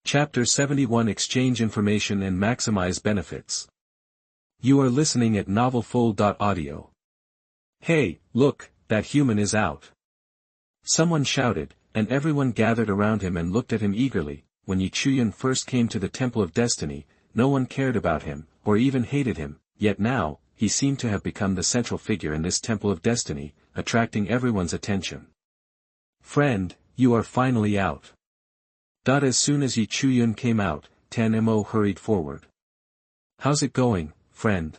Chapter 71 Exchange Information and Maximize Benefits. You are listening at novelfull.audio. Hey, look, that human is out. Someone shouted, and everyone gathered around him and looked at him eagerly. When Chuyun first came to the Temple of Destiny, no one cared about him, or even hated him, yet now, he seemed to have become the central figure in this Temple of Destiny, attracting everyone's attention. Friend, you are finally out. As soon as Chuyun came out, Tan-mo hurried forward. How's it going, friend?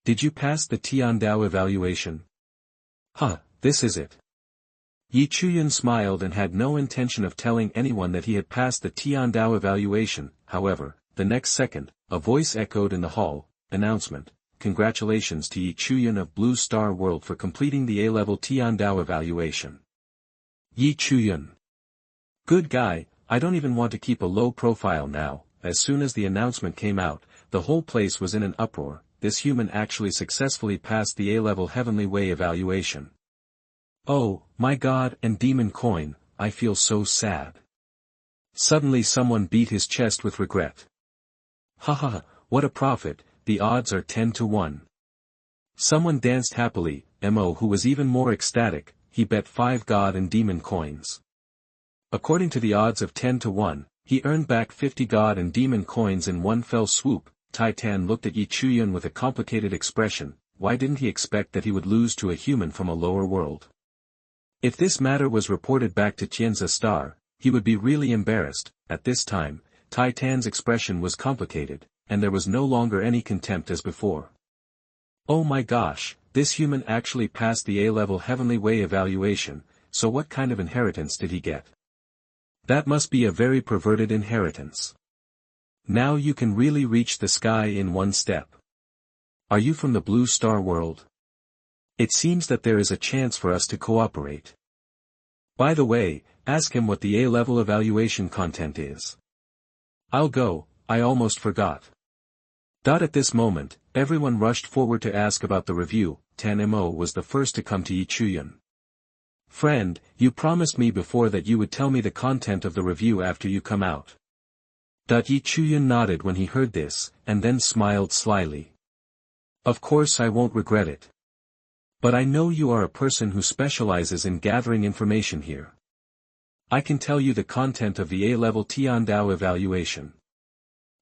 Did you pass the Tiandao evaluation? This is it. Chuyun smiled and had no intention of telling anyone that he had passed the Tiandao evaluation. However, the next second, a voice echoed in the hall, announcement, congratulations to Chuyun of Blue Star World for completing the A-level Tiandao evaluation. Chuyun. Good guy, I don't even want to keep a low profile now. As soon as the announcement came out, the whole place was in an uproar. This human actually successfully passed the A-level Heavenly Way evaluation. Oh, my God and demon coin, I feel so sad. Suddenly someone beat his chest with regret. What a profit, the odds are 10 to 1. Someone danced happily, Mo who was even more ecstatic, he bet 5 God and demon coins. According to the odds of 10 to 1, he earned back 50 God and demon coins in one fell swoop. Titan looked at Chuyun with a complicated expression. Why didn't he expect that he would lose to a human from a lower world? If this matter was reported back to Tianza Star, he would be really embarrassed. At this time, Titan's expression was complicated, and there was no longer any contempt as before. Oh my gosh, this human actually passed the A-level Heavenly Way evaluation, so what kind of inheritance did he get? That must be a very perverted inheritance. Now you can really reach the sky in one step. Are you from the Blue Star World? It seems that there is a chance for us to cooperate. By the way, ask him what the A-level evaluation content is. I'll go, I almost forgot. At this moment, everyone rushed forward to ask about the review. Tan-mo was the first to come to Chuyun. Friend, you promised me before that you would tell me the content of the review after you come out. Chuyun nodded when he heard this, and then smiled slyly. Of course I won't regret it. But I know you are a person who specializes in gathering information here. I can tell you the content of the A-level Tiandao evaluation.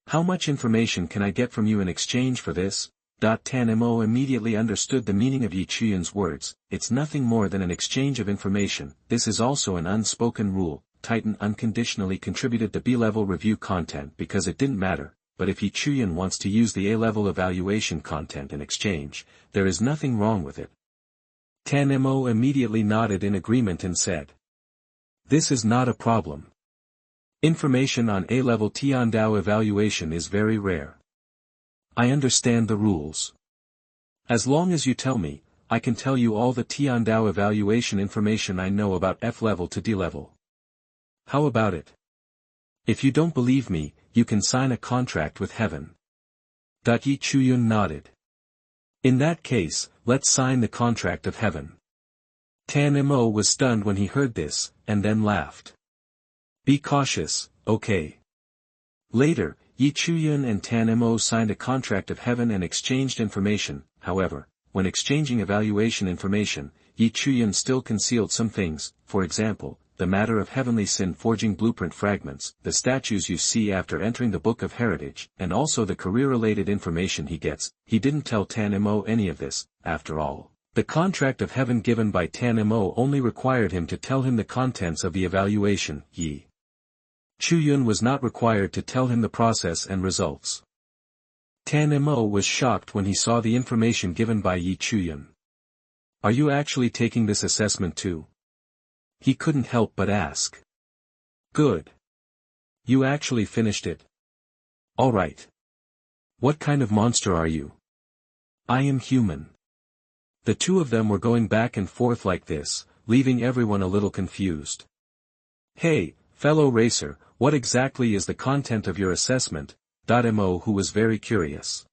How much information can I get from you in exchange for this? Tan-mo immediately understood the meaning of Chuyun's words. It's nothing more than an exchange of information. This is also an unspoken rule. Titan unconditionally contributed the B-level review content because it didn't matter, but if Chuyun wants to use the A-level evaluation content in exchange, there is nothing wrong with it. Tan-mo immediately nodded in agreement and said, this is not a problem. Information on A-level Tiandao evaluation is very rare. I understand the rules. As long as you tell me, I can tell you all the Tiandao evaluation information I know about F-level to D-level. How about it? If you don't believe me, you can sign a contract with heaven. Chuyun nodded. In that case, let's sign the contract of heaven. Tan-mo was stunned when he heard this, and then laughed. Be cautious, okay. Later, Chuyun and Tan-mo signed a contract of heaven and exchanged information. However, when exchanging evaluation information, Chuyun still concealed some things, for example, the matter of heavenly sin forging blueprint fragments, the statues you see after entering the Book of Heritage, and also the career-related information he gets. He didn't tell Tan-mo any of this. After all, the contract of heaven given by Tan-mo only required him to tell him the contents of the evaluation. Chuyun was not required to tell him the process and results. Tan-mo was shocked when he saw the information given by Chuyun. Are you actually taking this assessment too? He couldn't help but ask. Good. You actually finished it. Alright. What kind of monster are you? I am human. The two of them were going back and forth like this, leaving everyone a little confused. Hey, fellow racer, what exactly is the content of your assessment? Mo who was very curious.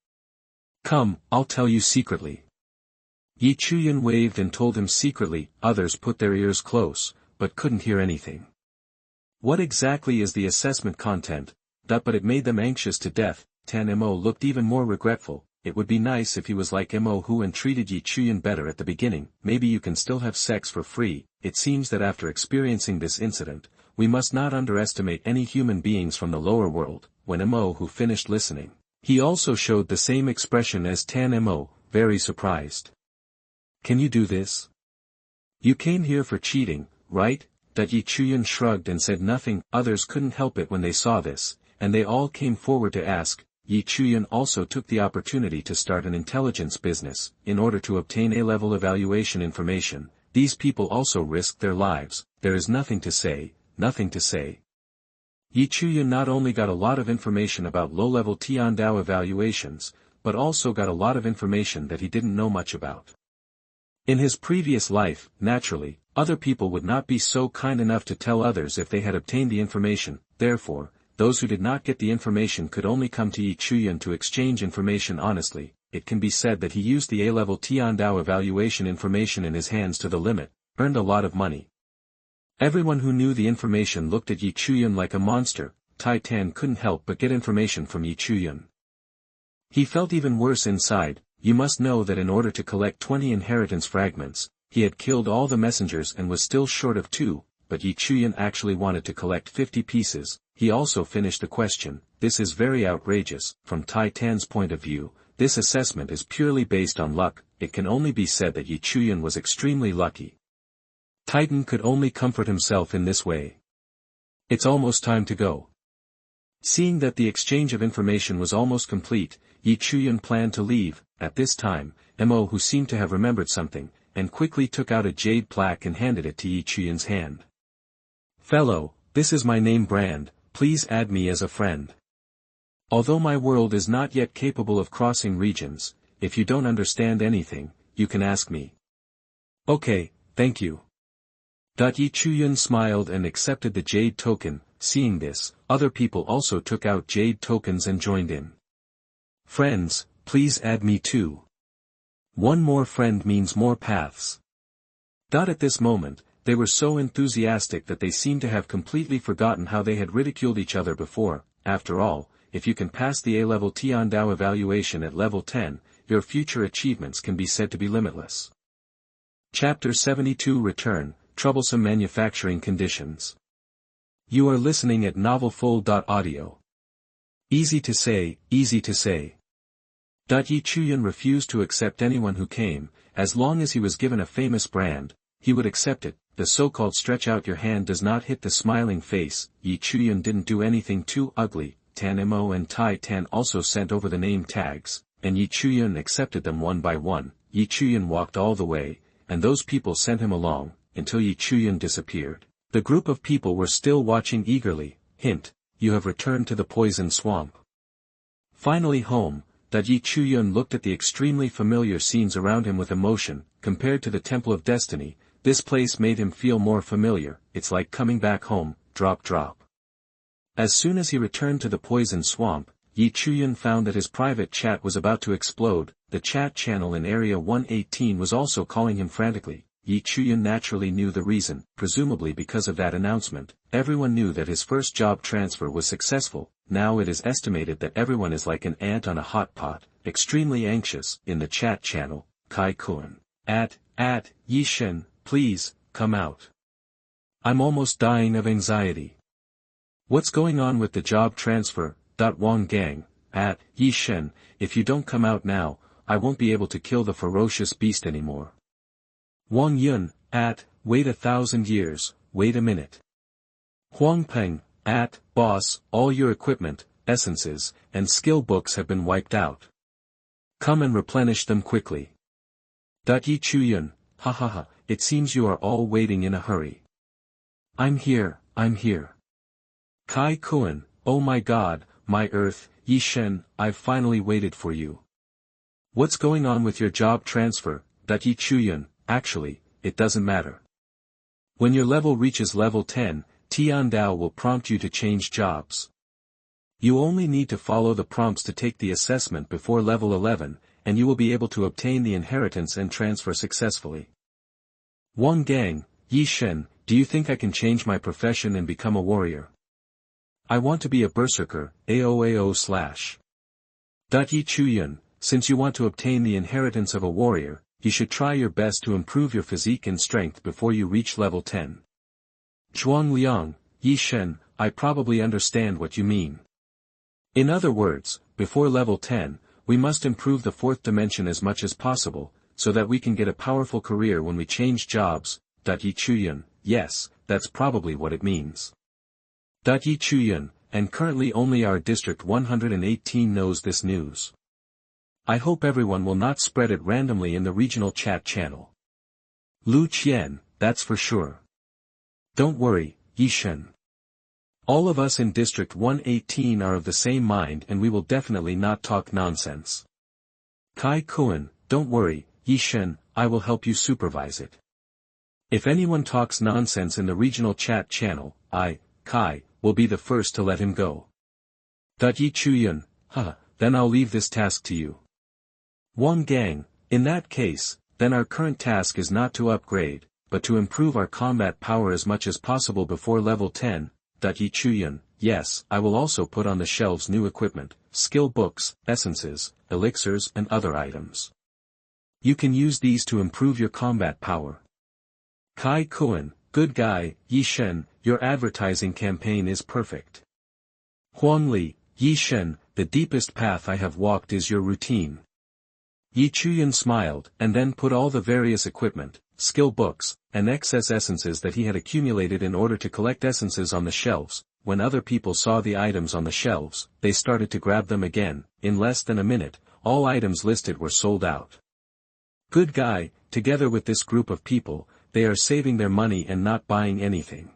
Come, I'll tell you secretly. Chuyun waved and told him secretly. Others put their ears close, but couldn't hear anything. What exactly is the assessment content? But it made them anxious to death. Tan Mo looked even more regretful. It would be nice if he was like Mo Hu and treated Yi Chuyun better at the beginning. Maybe you can still have sex for free. It seems that after experiencing this incident, we must not underestimate any human beings from the lower world. When Mo Hu finished listening, he also showed the same expression as Tan Mo, very surprised. Can you do this? You came here for cheating, right? Yi Chuyun shrugged and said nothing. Others couldn't help it when they saw this, and they all came forward to ask. Yi Chuyun also took the opportunity to start an intelligence business, in order to obtain A-level evaluation information. These people also risked their lives. There is nothing to say, nothing to say. Yi Chuyun not only got a lot of information about low-level Tiandao evaluations, but also got a lot of information that he didn't know much about. In his previous life, naturally, other people would not be so kind enough to tell others if they had obtained the information. Therefore, those who did not get the information could only come to Yi Chuyun to exchange information honestly. It can be said that he used the A-level Tiandao evaluation information in his hands to the limit, earned a lot of money. Everyone who knew the information looked at Yi Chuyun like a monster. Tai Tan couldn't help but get information from Yi Chuyun. He felt even worse inside. You must know that in order to collect 20 inheritance fragments, he had killed all the messengers and was still short of 2, but Yi Chuyun actually wanted to collect 50 pieces. He also finished the question. This is very outrageous. From Tai Tan's point of view, this assessment is purely based on luck. It can only be said that Yi Chuyun was extremely lucky. Titan could only comfort himself in this way. It's almost time to go. Seeing that the exchange of information was almost complete, Yi Chuyun planned to leave. At this time, Mo Hu seemed to have remembered something, and quickly took out a jade plaque and handed it to Yi Chuyun's hand. Fellow, this is my name brand. Please add me as a friend. Although my world is not yet capable of crossing regions, if you don't understand anything, you can ask me. Okay, thank you. Yi Chuyun smiled and accepted the jade token. Seeing this, other people also took out jade tokens and joined in. Friends, please add me too. One more friend means more paths. At this moment, they were so enthusiastic that they seemed to have completely forgotten how they had ridiculed each other before. After all, if you can pass the A-level Tiandao evaluation at level 10, your future achievements can be said to be limitless. Chapter 72 Return, Troublesome Manufacturing Conditions. You are listening at novelfull.audio. Easy to say, easy to say. Yi Chuyun refused to accept anyone who came. As long as he was given a famous brand, he would accept it. The so-called stretch out your hand does not hit the smiling face. Yi Chuyun didn't do anything too ugly. Tan Mo and Tai Tan also sent over the name tags, and Yi Chuyun accepted them one by one. Yi Chuyun walked all the way, and those people sent him along, until Yi Chuyun disappeared. The group of people were still watching eagerly. Hint, you have returned to the poison swamp. Finally home, Yi Chuyun looked at the extremely familiar scenes around him with emotion. Compared to the Temple of Destiny, this place made him feel more familiar. It's like coming back home, drop drop. As soon as he returned to the poison swamp, Yi Chuyun found that his private chat was about to explode. The chat channel in Area 118 was also calling him frantically. Yi Chuyun naturally knew the reason, presumably because of that announcement. Everyone knew that his first job transfer was successful. Now it is estimated that everyone is like an ant on a hot pot, extremely anxious. In the chat channel, Kai Kun. Yi Shen, please, come out. I'm almost dying of anxiety. What's going on with the job transfer? Wang Gang, Yi Shen, if you don't come out now, I won't be able to kill the ferocious beast anymore. Wang Yun, wait 1,000 years, wait a minute. Huang Peng, boss, all your equipment, essences, and skill books have been wiped out. Come and replenish them quickly. Yi Chuyun, ha, it seems you are all waiting in a hurry. I'm here. Kai Kun, oh my god, my earth, Yi Shen, I've finally waited for you. What's going on with your job transfer? Yi Chuyun, actually, it doesn't matter. When your level reaches level 10, Tiandao will prompt you to change jobs. You only need to follow the prompts to take the assessment before level 11, and you will be able to obtain the inheritance and transfer successfully. Wang Gang, Yi Shen, do you think I can change my profession and become a warrior? I want to be a berserker, AOAO/. Yi Chuyun, since you want to obtain the inheritance of a warrior, you should try your best to improve your physique and strength before you reach level 10. Zhuangliang, Yi Shen, I probably understand what you mean. In other words, before level 10, we must improve the fourth dimension as much as possible, so that we can get a powerful career when we change jobs. Yi Chuyun, yes, that's probably what it means. Yi Chuyun, and currently only our District 118 knows this news. I hope everyone will not spread it randomly in the regional chat channel. Lu Qian, that's for sure. Don't worry, Yi Shen. All of us in District 118 are of the same mind and we will definitely not talk nonsense. Kai Kuan, don't worry, Yi Shen, I will help you supervise it. If anyone talks nonsense in the regional chat channel, I, Kai, will be the first to let him go. Yi Chuyun, then I'll leave this task to you. Wang Gang, in that case, then our current task is not to upgrade, but to improve our combat power as much as possible before level 10. Yi Chuyun, yes, I will also put on the shelves new equipment, skill books, essences, elixirs and other items. You can use these to improve your combat power. Kai Kuan, good guy, Yi Shen, your advertising campaign is perfect. Huang Li, Yi Shen, the deepest path I have walked is your routine. Yi Chuyun smiled, and then put all the various equipment, skill books, and excess essences that he had accumulated in order to collect essences on the shelves. When other people saw the items on the shelves, they started to grab them again. In less than a minute, all items listed were sold out. Good guy, together with this group of people, they are saving their money and not buying anything.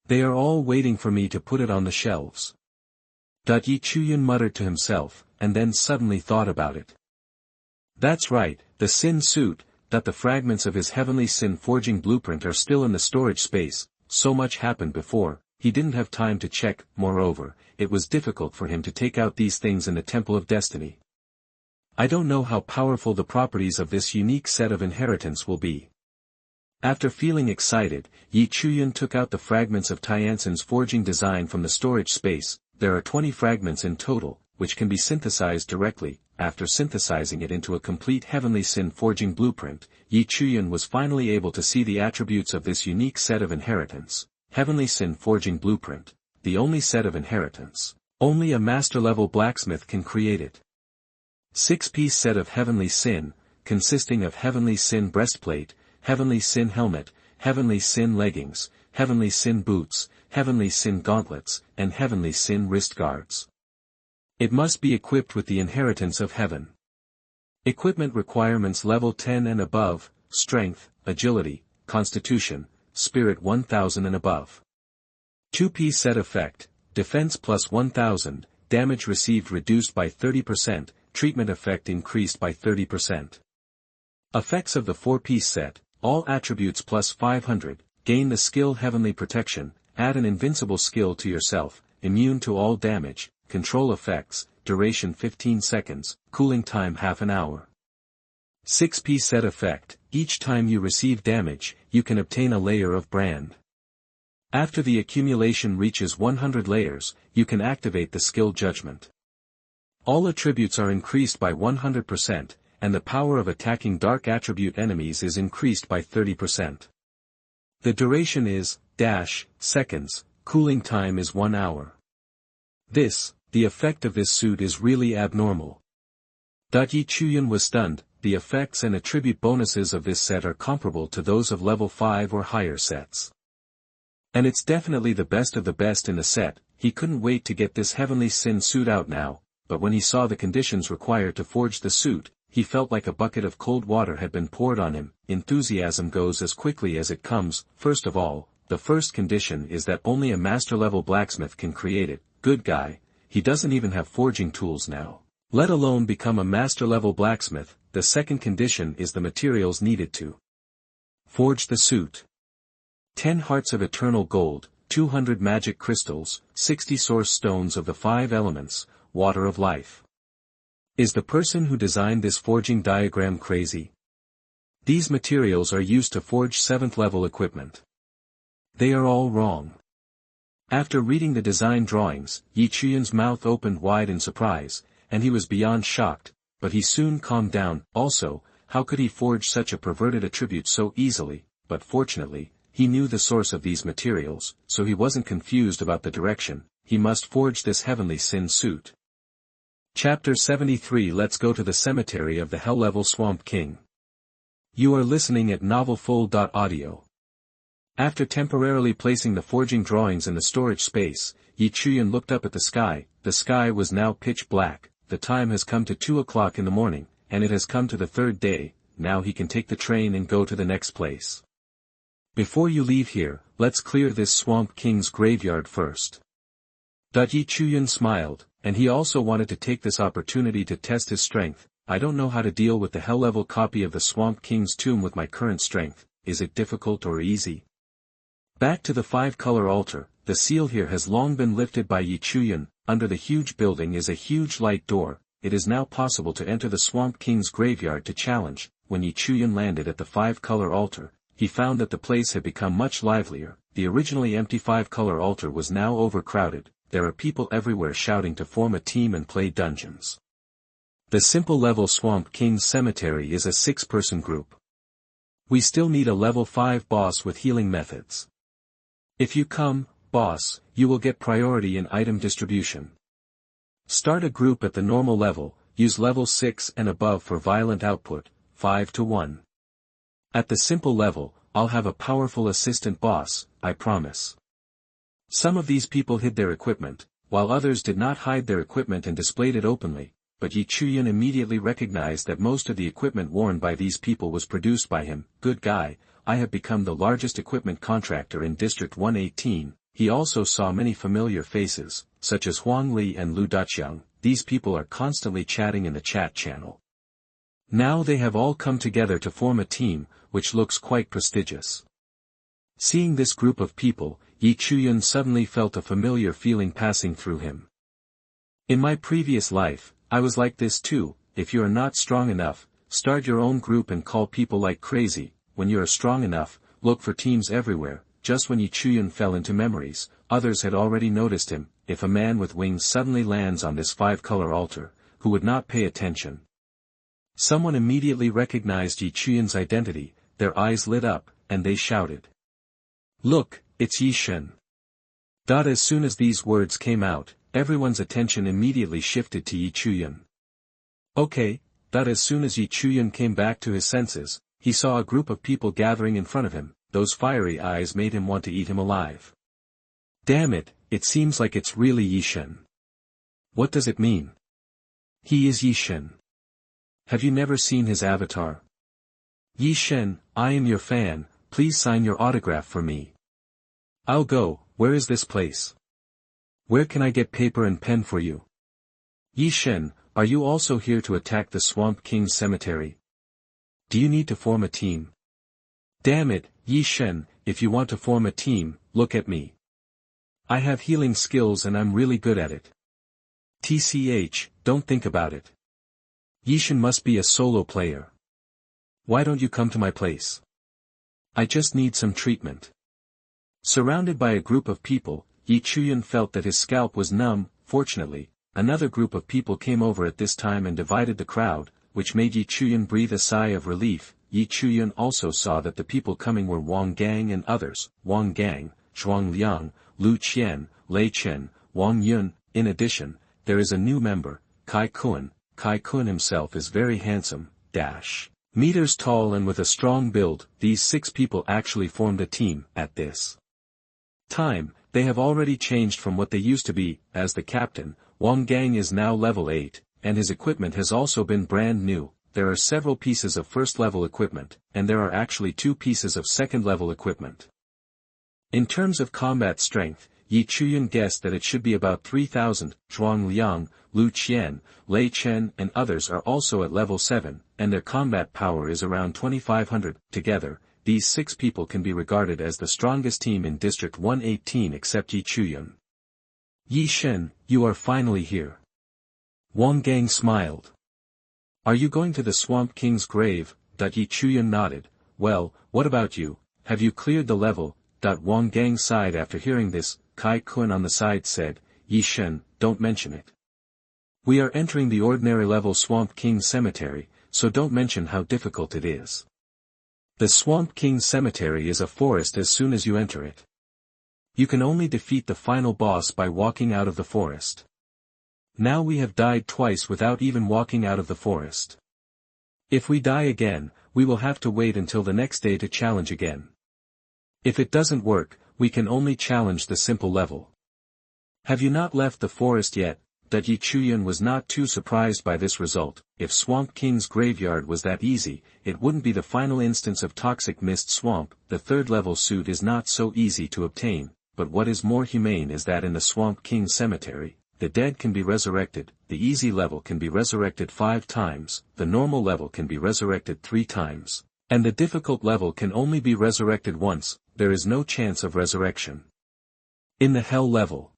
They are all waiting for me to put it on the shelves. Yi Chuyun muttered to himself, and then suddenly thought about it. That's right, the Sin suit, that the fragments of his heavenly Sin forging blueprint are still in the storage space. So much happened before, he didn't have time to check. Moreover, it was difficult for him to take out these things in the Temple of Destiny. I don't know how powerful the properties of this unique set of inheritance will be. After feeling excited, Yi Chuyun took out the fragments of Tianxin's forging design from the storage space. There are 20 fragments in total, which can be synthesized directly. After synthesizing it into a complete heavenly Sin forging blueprint, Yi Chuyun was finally able to see the attributes of this unique set of inheritance. Heavenly Sin forging blueprint, the only set of inheritance. Only a master-level blacksmith can create it. 6-piece set of heavenly Sin, consisting of heavenly Sin breastplate, heavenly Sin helmet, heavenly Sin leggings, heavenly Sin boots, heavenly Sin gauntlets, and heavenly Sin wrist guards. It must be equipped with the inheritance of heaven. Equipment requirements level 10 and above, strength, agility, constitution, spirit 1000 and above. 2-piece set effect, defense plus 1000, damage received reduced by 30%, treatment effect increased by 30%. Effects of the 4-piece set, all attributes plus 500, gain the skill heavenly protection, add an invincible skill to yourself, immune to all damage, control effects, duration 15 seconds, cooling time half an hour. 6-piece set effect, each time you receive damage, you can obtain a layer of brand. After the accumulation reaches 100 layers, you can activate the skill judgment. All attributes are increased by 100%, and the power of attacking dark attribute enemies is increased by 30%. The duration is, seconds, cooling time is 1 hour. The effect of this suit is really abnormal. Yi Chuyun was stunned. The effects and attribute bonuses of this set are comparable to those of level 5 or higher sets. And it's definitely the best of the best in the set. He couldn't wait to get this heavenly Sin suit out now, but when he saw the conditions required to forge the suit, he felt like a bucket of cold water had been poured on him. Enthusiasm goes as quickly as it comes. First of all, the first condition is that only a master-level blacksmith can create it. Good guy, he doesn't even have forging tools now, let alone become a master-level blacksmith. The second condition is the materials needed to forge the suit. 10 hearts of eternal gold, 200 magic crystals, 60 source stones of the 5 elements, water of life. Is the person who designed this forging diagram crazy? These materials are used to forge 7th level equipment. They are all wrong. After reading the design drawings, Chuyun's mouth opened wide in surprise, and he was beyond shocked, but he soon calmed down. Also, how could he forge such a perverted attribute so easily? But fortunately, he knew the source of these materials, so he wasn't confused about the direction. He must forge this heavenly sin suit. Chapter 73. Let's go to the cemetery of the Hell-level Swamp King. You are listening at novelfull.audio. After temporarily placing the forging drawings in the storage space, Chuyun looked up at the sky. The sky was now pitch black. The time has come to 2 o'clock in the morning, and it has come to the third day. Now he can take the train and go to the next place. Before you leave here, let's clear this Swamp King's graveyard first. Chuyun smiled, and he also wanted to take this opportunity to test his strength. I don't know how to deal with the Hell-level copy of the Swamp King's tomb with my current strength. Is it difficult or easy? Back to the 5-color altar. The seal here has long been lifted by Chuyun. Under the huge building is a huge light door. It is now possible to enter the Swamp King's graveyard to challenge. When Chuyun landed at the 5-color altar, he found that the place had become much livelier. The originally empty 5-color altar was now overcrowded. There are people everywhere shouting to form a team and play dungeons. The simple level Swamp King's cemetery is a 6-person group. We still need a level 5 boss with healing methods. If you come, boss, you will get priority in item distribution. Start a group at the normal level, use level 6 and above for violent output, 5 to 1. At the simple level, I'll have a powerful assistant boss, I promise. Some of these people hid their equipment, while others did not hide their equipment and displayed it openly, but Chuyun immediately recognized that most of the equipment worn by these people was produced by him. Good guy, I have become the largest equipment contractor in District 118. He also saw many familiar faces, such as Huang Li and Lu Daqiang. These people are constantly chatting in the chat channel. Now they have all come together to form a team, which looks quite prestigious. Seeing this group of people, Chuyun suddenly felt a familiar feeling passing through him. In my previous life, I was like this too. If you are not strong enough, start your own group and call people like crazy. When you are strong enough, look for teams everywhere. Just when Chuyun fell into memories, others had already noticed him. If a man with wings suddenly lands on this 5-color altar, who would not pay attention? Someone immediately recognized Chuyun's identity. Their eyes lit up, and they shouted. Look, it's Yishen. As soon as these words came out, everyone's attention immediately shifted to Chuyun. Okay, as soon as Chuyun came back to his senses, he saw a group of people gathering in front of him. Those fiery eyes made him want to eat him alive. Damn it, it seems like it's really Yishen. What does it mean? He is Yishen. Have you never seen his avatar? Yishen, I am your fan, please sign your autograph for me. I'll go. Where is this place? Where can I get paper and pen for you? Yishen, are you also here to attack the Swamp King's cemetery? Do you need to form a team? Damn it, Yishen, if you want to form a team, look at me. I have healing skills and I'm really good at it. TCH, don't think about it. Yishen must be a solo player. Why don't you come to my place? I just need some treatment. Surrounded by a group of people, Chuyun felt that his scalp was numb. Fortunately, another group of people came over at this time and divided the crowd, which made Chuyun breathe a sigh of relief. Chuyun also saw that the people coming were Wang Gang and others, Wang Gang, Zhuang Liang, Lu Qian, Lei Chen, Wang Yun. In addition, there is a new member, Kai Kun. Kai Kun himself is very handsome, meters tall and with a strong build. These 6 people actually formed a team. At this time, they have already changed from what they used to be. As the captain, Wang Gang is now level 8, and his equipment has also been brand new. There are several pieces of first-level equipment, and there are actually 2 pieces of second-level equipment. In terms of combat strength, Chuyun guessed that it should be about 3,000. Zhuang Liang, Lu Qian, Lei Chen and others are also at level 7, and their combat power is around 2,500. Together, these 6 people can be regarded as the strongest team in District 118 except Chuyun. Yishen, you are finally here. Wang Gang smiled. Are you going to the Swamp King's grave? Chuyun nodded. Well, what about you? Have you cleared the level? Wang Gang sighed after hearing this. Chuyun on the side said, Yishen, don't mention it. We are entering the ordinary level Swamp King Cemetery, so don't mention how difficult it is. The Swamp King Cemetery is a forest as soon as you enter it. You can only defeat the final boss by walking out of the forest. Now we have died twice without even walking out of the forest. If we die again, we will have to wait until the next day to challenge again. If it doesn't work, we can only challenge the simple level. Have you not left the forest yet? Chuyun was not too surprised by this result. If Swamp King's graveyard was that easy, it wouldn't be the final instance of Toxic Mist Swamp. The third level suit is not so easy to obtain, but what is more humane is that in the Swamp King Cemetery, the dead can be resurrected, the easy level can be resurrected 5 times, the normal level can be resurrected 3 times, and the difficult level can only be resurrected once. There is no chance of resurrection. In the Hell level,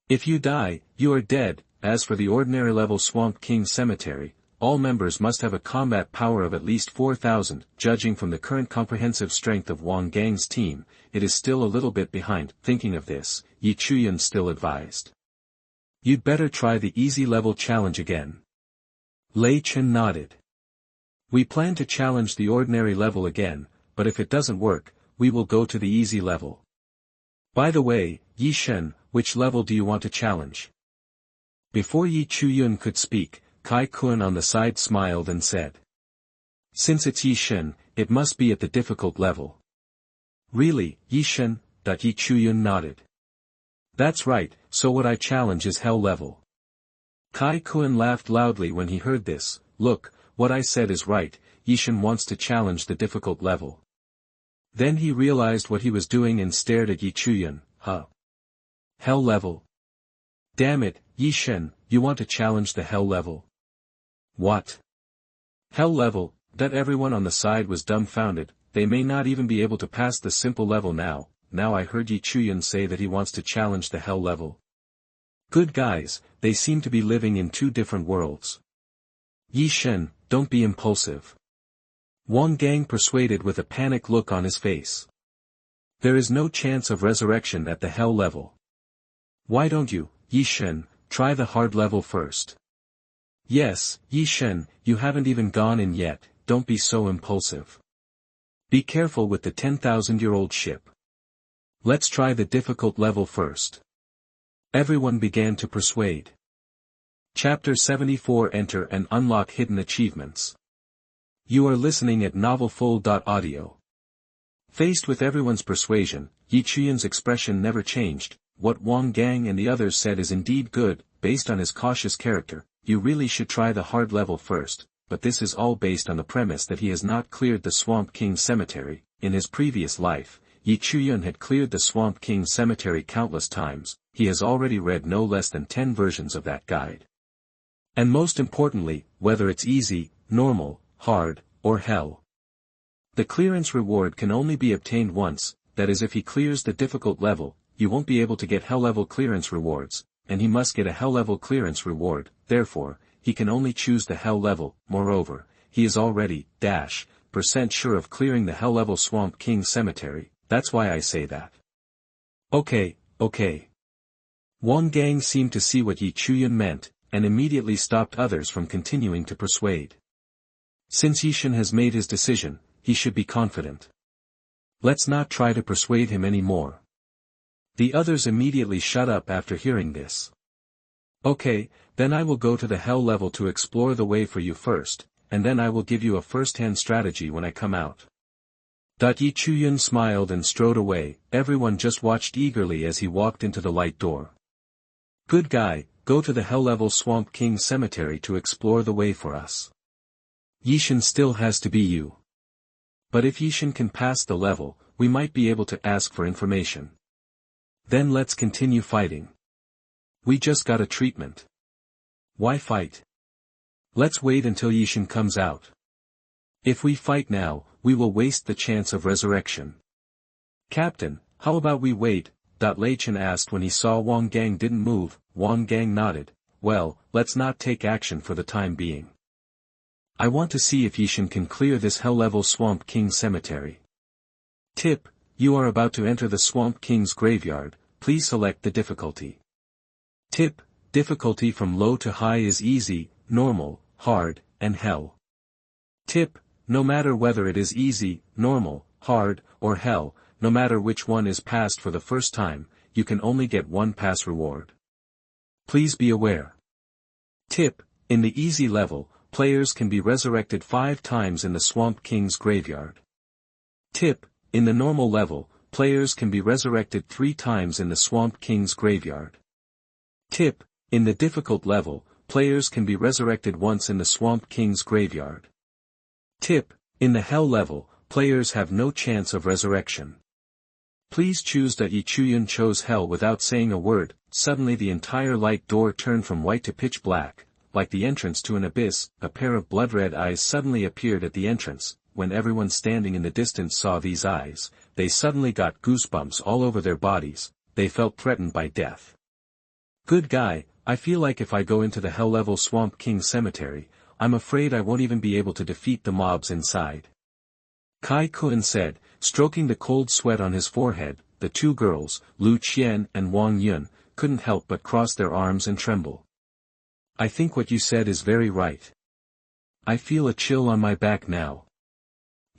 if you die, you are dead. As for the ordinary level Swamp King Cemetery, all members must have a combat power of at least 4,000. Judging from the current comprehensive strength of Wang Gang's team, it is still a little bit behind. Thinking of this, Chuyun still advised, you'd better try the easy level challenge again. Lei Chen nodded. We plan to challenge the ordinary level again, but if it doesn't work, we will go to the easy level. By the way, Yishen, which level do you want to challenge? Before Chuyun could speak, Chuyun on the side smiled and said, since it's Yishen, it must be at the difficult level. Really, Yishen? Chuyun nodded. That's right, so what I challenge is Hell level. Chuyun laughed loudly when he heard this. Look, what I said is right, Yishen wants to challenge the difficult level. Then he realized what he was doing and stared at Chuyun. Huh? Hell level? Damn it, Yishen, you want to challenge the Hell level? What? Hell level? Everyone on the side was dumbfounded. They may not even be able to pass the simple level now. Now I heard Chuyun say that he wants to challenge the Hell level. Good guys, they seem to be living in 2 different worlds. Yishen, don't be impulsive. Wang Gang persuaded with a panic look on his face. There is no chance of resurrection at the Hell level. Why don't you, Yishen, try the hard level first? Yes, Yishen, you haven't even gone in yet, don't be so impulsive. Be careful with the 10,000-year-old ship. Let's try the difficult level first. Everyone began to persuade. Chapter 74 Enter and unlock hidden achievements. You are listening at novelfull.audio. Faced with everyone's persuasion, Chuyun's expression never changed. What Wang Gang and the others said is indeed good. Based on his cautious character, you really should try the hard level first, but this is all based on the premise that he has not cleared the Swamp King Cemetery. In his previous life, Chuyun had cleared the Swamp King Cemetery countless times. He has already read no less than 10 versions of that guide. And most importantly, whether it's easy, normal, hard, or hell, the clearance reward can only be obtained once. That is, if he clears the difficult level, you won't be able to get Hell level clearance rewards, and he must get a Hell level clearance reward. Therefore, he can only choose the Hell level. Moreover, he is already % sure of clearing the Hell level Swamp King Cemetery. That's why I say that. Okay. Wang Gang seemed to see what Chuyun meant, and immediately stopped others from continuing to persuade. Since Yishen has made his decision, he should be confident. Let's not try to persuade him anymore. The others immediately shut up after hearing this. Okay, then I will go to the Hell level to explore the way for you first, and then I will give you a first-hand strategy when I come out. Chuyun smiled and strode away. Everyone just watched eagerly as he walked into the light door. Good guy, go to the Hell level Swamp King Cemetery to explore the way for us. Yishen still has to be you. But if Yishen can pass the level, we might be able to ask for information. Then let's continue fighting. We just got a treatment. Why fight? Let's wait until Yishen comes out. If we fight now, we will waste the chance of resurrection. Captain, how about we wait? Lei Chen asked when he saw Wang Gang didn't move. Wang Gang nodded. Well, let's not take action for the time being. I want to see if Yishen can clear this Hell level Swamp King Cemetery. Tip, You are about to enter the Swamp King's graveyard, please select the difficulty. Tip: difficulty from low to high is easy, normal, hard, and hell. Tip: no matter whether it is easy, normal, hard, or hell, no matter which one is passed for the first time, you can only get one pass reward. Please be aware. Tip: in the easy level, players can be resurrected 5 times in the Swamp King's graveyard. Tip: in the normal level, players can be resurrected 3 times in the Swamp King's graveyard. Tip: in the difficult level, players can be resurrected once in the Swamp King's graveyard. Tip: in the hell level, players have no chance of resurrection. Please choose that Chuyun chose hell without saying a word. Suddenly the entire light door turned from white to pitch black, like the entrance to an abyss. A pair of blood-red eyes suddenly appeared at the entrance. When everyone standing in the distance saw these eyes, they suddenly got goosebumps all over their bodies. They felt threatened by death. Good guy, I feel like if I go into the hell-level Swamp King cemetery, I'm afraid I won't even be able to defeat the mobs inside. Chuyun said, stroking the cold sweat on his forehead. The 2 girls, Chuyun and Yun, couldn't help but cross their arms and tremble. I think what you said is very right. I feel a chill on my back now.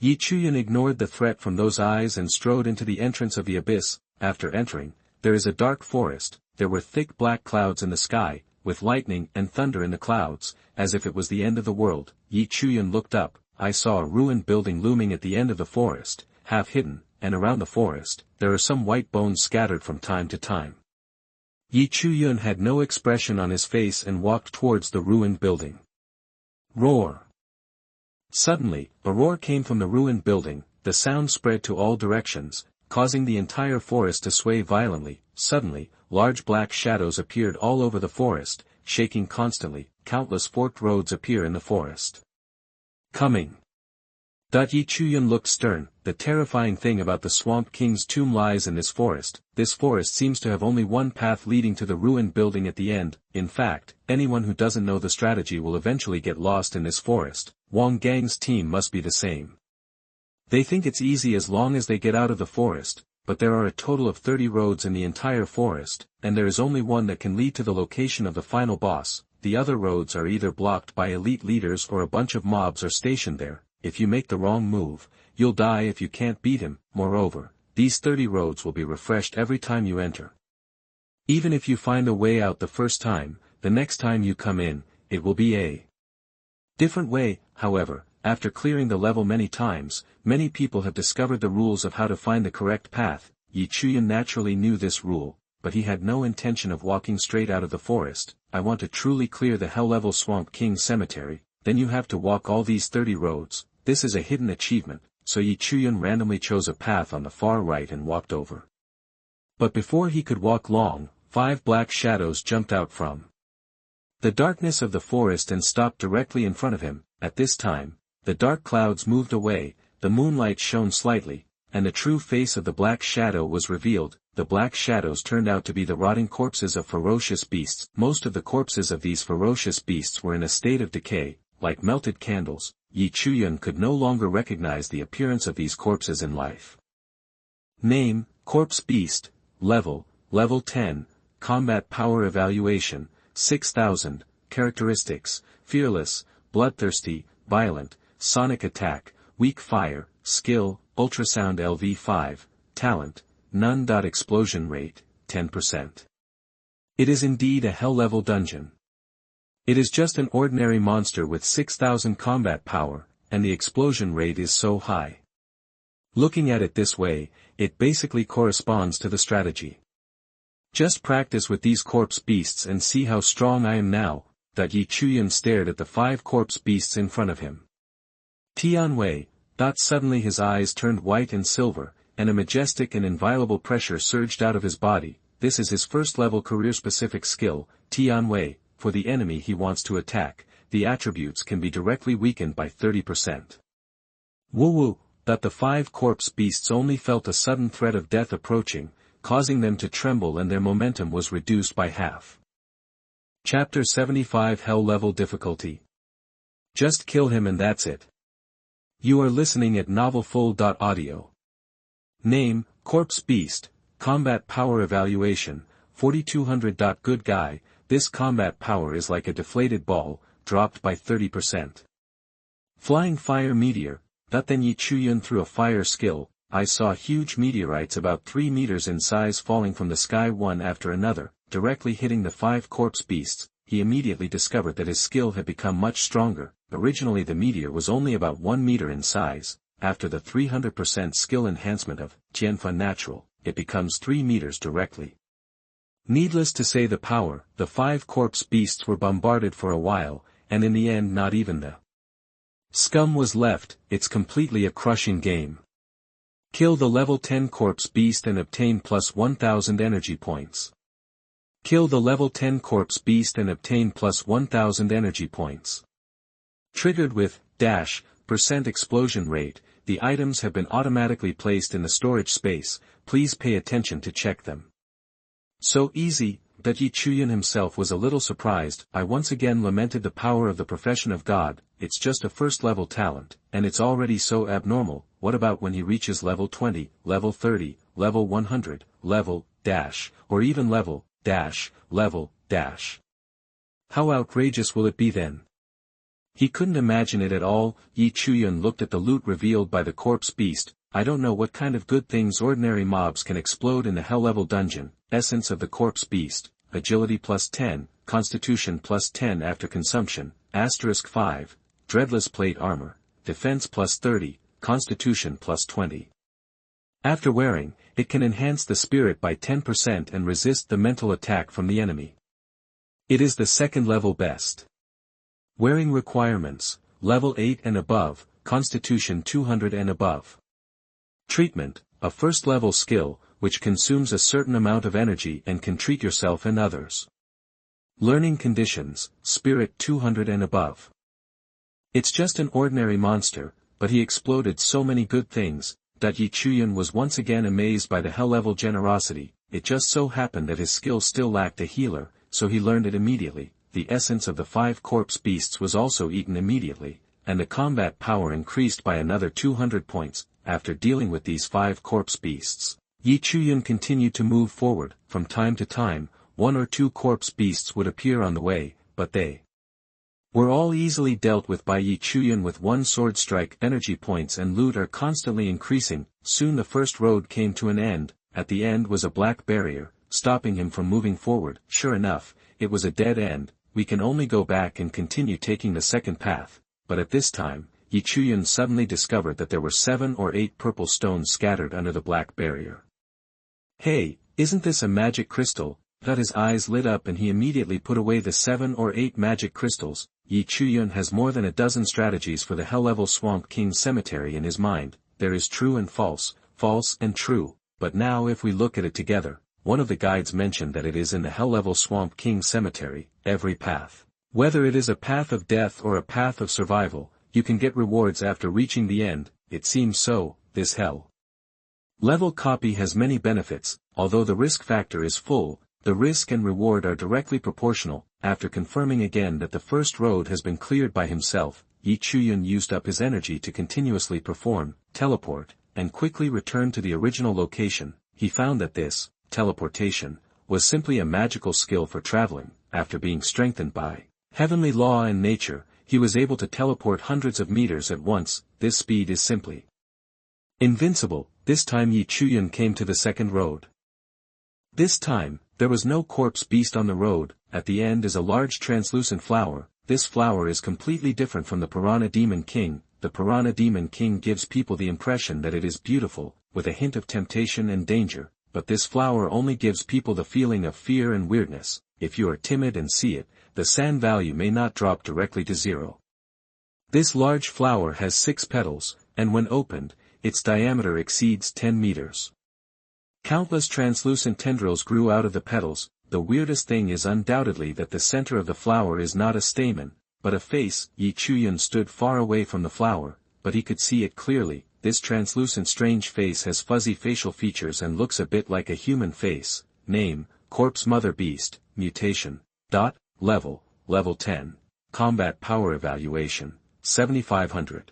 Chuyun ignored the threat from those eyes and strode into the entrance of the abyss. After entering, there is a dark forest. There were thick black clouds in the sky, with lightning and thunder in the clouds, as if it was the end of the world. Chuyun looked up. I saw a ruined building looming at the end of the forest, half hidden, and around the forest, there are some white bones scattered from time to time. Chuyun had no expression on his face and walked towards the ruined building. Roar! Suddenly, a roar came from the ruined building. The sound spread to all directions, causing the entire forest to sway violently. Suddenly, large black shadows appeared all over the forest, shaking constantly. Countless forked roads appear in the forest. Coming. Chuyun looked stern. The terrifying thing about the Swamp King's tomb lies in this forest. This forest seems to have only one path leading to the ruined building at the end. In fact, anyone who doesn't know the strategy will eventually get lost in this forest. Wang Gang's team must be the same. They think it's easy as long as they get out of the forest, but there are a total of 30 roads in the entire forest, and there is only one that can lead to the location of the final boss. The other roads are either blocked by elite leaders or a bunch of mobs are stationed there. If you make the wrong move, you'll die if you can't beat him. Moreover, these 30 roads will be refreshed every time you enter. Even if you find a way out the first time, the next time you come in, it will be a different way. However, after clearing the level many times, many people have discovered the rules of how to find the correct path. Chuyun naturally knew this rule, but he had no intention of walking straight out of the forest. I want to truly clear the hell-level Swamp King cemetery, then you have to walk all these 30 roads. This is a hidden achievement, so Chuyun randomly chose a path on the far right and walked over. But before he could walk long, 5 black shadows jumped out from the darkness of the forest and stopped directly in front of him. At this time, the dark clouds moved away, the moonlight shone slightly, and the true face of the black shadow was revealed. The black shadows turned out to be the rotting corpses of ferocious beasts. Most of the corpses of these ferocious beasts were in a state of decay, like melted candles. Chuyun could no longer recognize the appearance of these corpses in life. Name: Corpse Beast. Level 10. Combat Power Evaluation, 6000. Characteristics: Fearless, Bloodthirsty, Violent, Sonic Attack, Weak Fire, Skill, Ultrasound LV5, Talent, None. Explosion Rate, 10%. It is indeed a hell-level dungeon. It is just an ordinary monster with 6000 combat power, and the explosion rate is so high. Looking at it this way, it basically corresponds to the strategy. Just practice with these corpse beasts and see how strong I am now. Chuyun stared at the 5 corpse beasts in front of him. Tianwei. Suddenly his eyes turned white and silver, and a majestic and inviolable pressure surged out of his body. This is his first-level career-specific skill, Tianwei. For the enemy he wants to attack, the attributes can be directly weakened by 30%. Woo-woo. The 5 corpse beasts only felt a sudden threat of death approaching, causing them to tremble, and their momentum was reduced by half. Chapter 75 Hell Level Difficulty. Just kill him and that's it. You are listening at novelfull.audio. Name, Corpse Beast, Combat Power Evaluation, 4200. Good guy, this combat power is like a deflated ball, dropped by 30%. Flying Fire Meteor, then Chuyun threw a fire skill. I saw huge meteorites about 3 meters in size falling from the sky one after another, directly hitting the 5 corpse beasts. He immediately discovered that his skill had become much stronger. Originally the meteor was only about 1 meter in size. After the 300% skill enhancement of Tianfa Natural, it becomes 3 meters directly. Needless to say the 5 corpse beasts were bombarded for a while, and in the end not even the scum was left. It's completely a crushing game. Kill the level 10 corpse beast and obtain plus 1000 energy points. Kill the level 10 corpse beast and obtain plus 1000 energy points. Triggered with % explosion rate, the items have been automatically placed in the storage space. Please pay attention to check them. So easy, that Chuyun himself was a little surprised. I once again lamented the power of the profession of God. It's just a first level talent, and it's already so abnormal. What about when he reaches level 20, level 30, level 100, level, or even level, level, How outrageous will it be then? He couldn't imagine it at all. Chuyun looked at the loot revealed by the corpse beast. I don't know what kind of good things ordinary mobs can explode in the hell level dungeon. Essence of the corpse beast, agility plus 10, constitution plus 10 after consumption, *5, dreadless plate armor, defense plus 30, constitution plus 20. After wearing, it can enhance the spirit by 10% and resist the mental attack from the enemy. It is the second level best. Wearing requirements, level 8 and above, constitution 200 and above. Treatment, a first level skill, which consumes a certain amount of energy and can treat yourself and others. Learning conditions, spirit 200 and above. It's just an ordinary monster, but he exploded so many good things, that Chuyun was once again amazed by the hell level generosity. It just so happened that his skill still lacked a healer, so he learned it immediately. The essence of the 5 corpse beasts was also eaten immediately, and the combat power increased by another 200 points. After dealing with these 5 corpse beasts, Chuyun continued to move forward. From time to time, 1 or 2 corpse beasts would appear on the way, but they were all easily dealt with by Chuyun with 1 sword strike. Energy points and loot are constantly increasing. Soon the first road came to an end. At the end was a black barrier, stopping him from moving forward. Sure enough, it was a dead end. We can only go back and continue taking the second path, but at this time, Chuyun suddenly discovered that there were 7 or 8 purple stones scattered under the black barrier. Hey, isn't this a magic crystal? His eyes lit up and he immediately put away the 7 or 8 magic crystals. Chuyun has more than a dozen strategies for the hell-level Swamp King Cemetery in his mind. There is true and false, false and true, but now if we look at it together, one of the guides mentioned that it is in the hell-level Swamp King Cemetery. Every path, whether it is a path of death or a path of survival, you can get rewards after reaching the end. It seems so. This hell level copy has many benefits. Although the risk factor is full, the risk and reward are directly proportional. After confirming again that the first road has been cleared by himself, Chuyun used up his energy to continuously perform teleport, and quickly returned to the original location. He found that this teleportation was simply a magical skill for traveling. After being strengthened by heavenly law and nature, he was able to teleport hundreds of meters at once. This speed is simply invincible. This time Chuyun came to the second road. This time, there was no corpse beast on the road. At the end is a large translucent flower. This flower is completely different from the Piranha Demon King. The Piranha Demon King gives people the impression that it is beautiful, with a hint of temptation and danger, but this flower only gives people the feeling of fear and weirdness. If you are timid and see it, the sand value may not drop directly to 0. This large flower has 6 petals, and when opened, its diameter exceeds 10 meters. Countless translucent tendrils grew out of the petals. The weirdest thing is undoubtedly that the center of the flower is not a stamen, but a face. Chuyun stood far away from the flower, but he could see it clearly. This translucent strange face has fuzzy facial features and looks a bit like a human face. Name, Corpse Mother Beast, Mutation. Level 10. Combat Power Evaluation, 7500.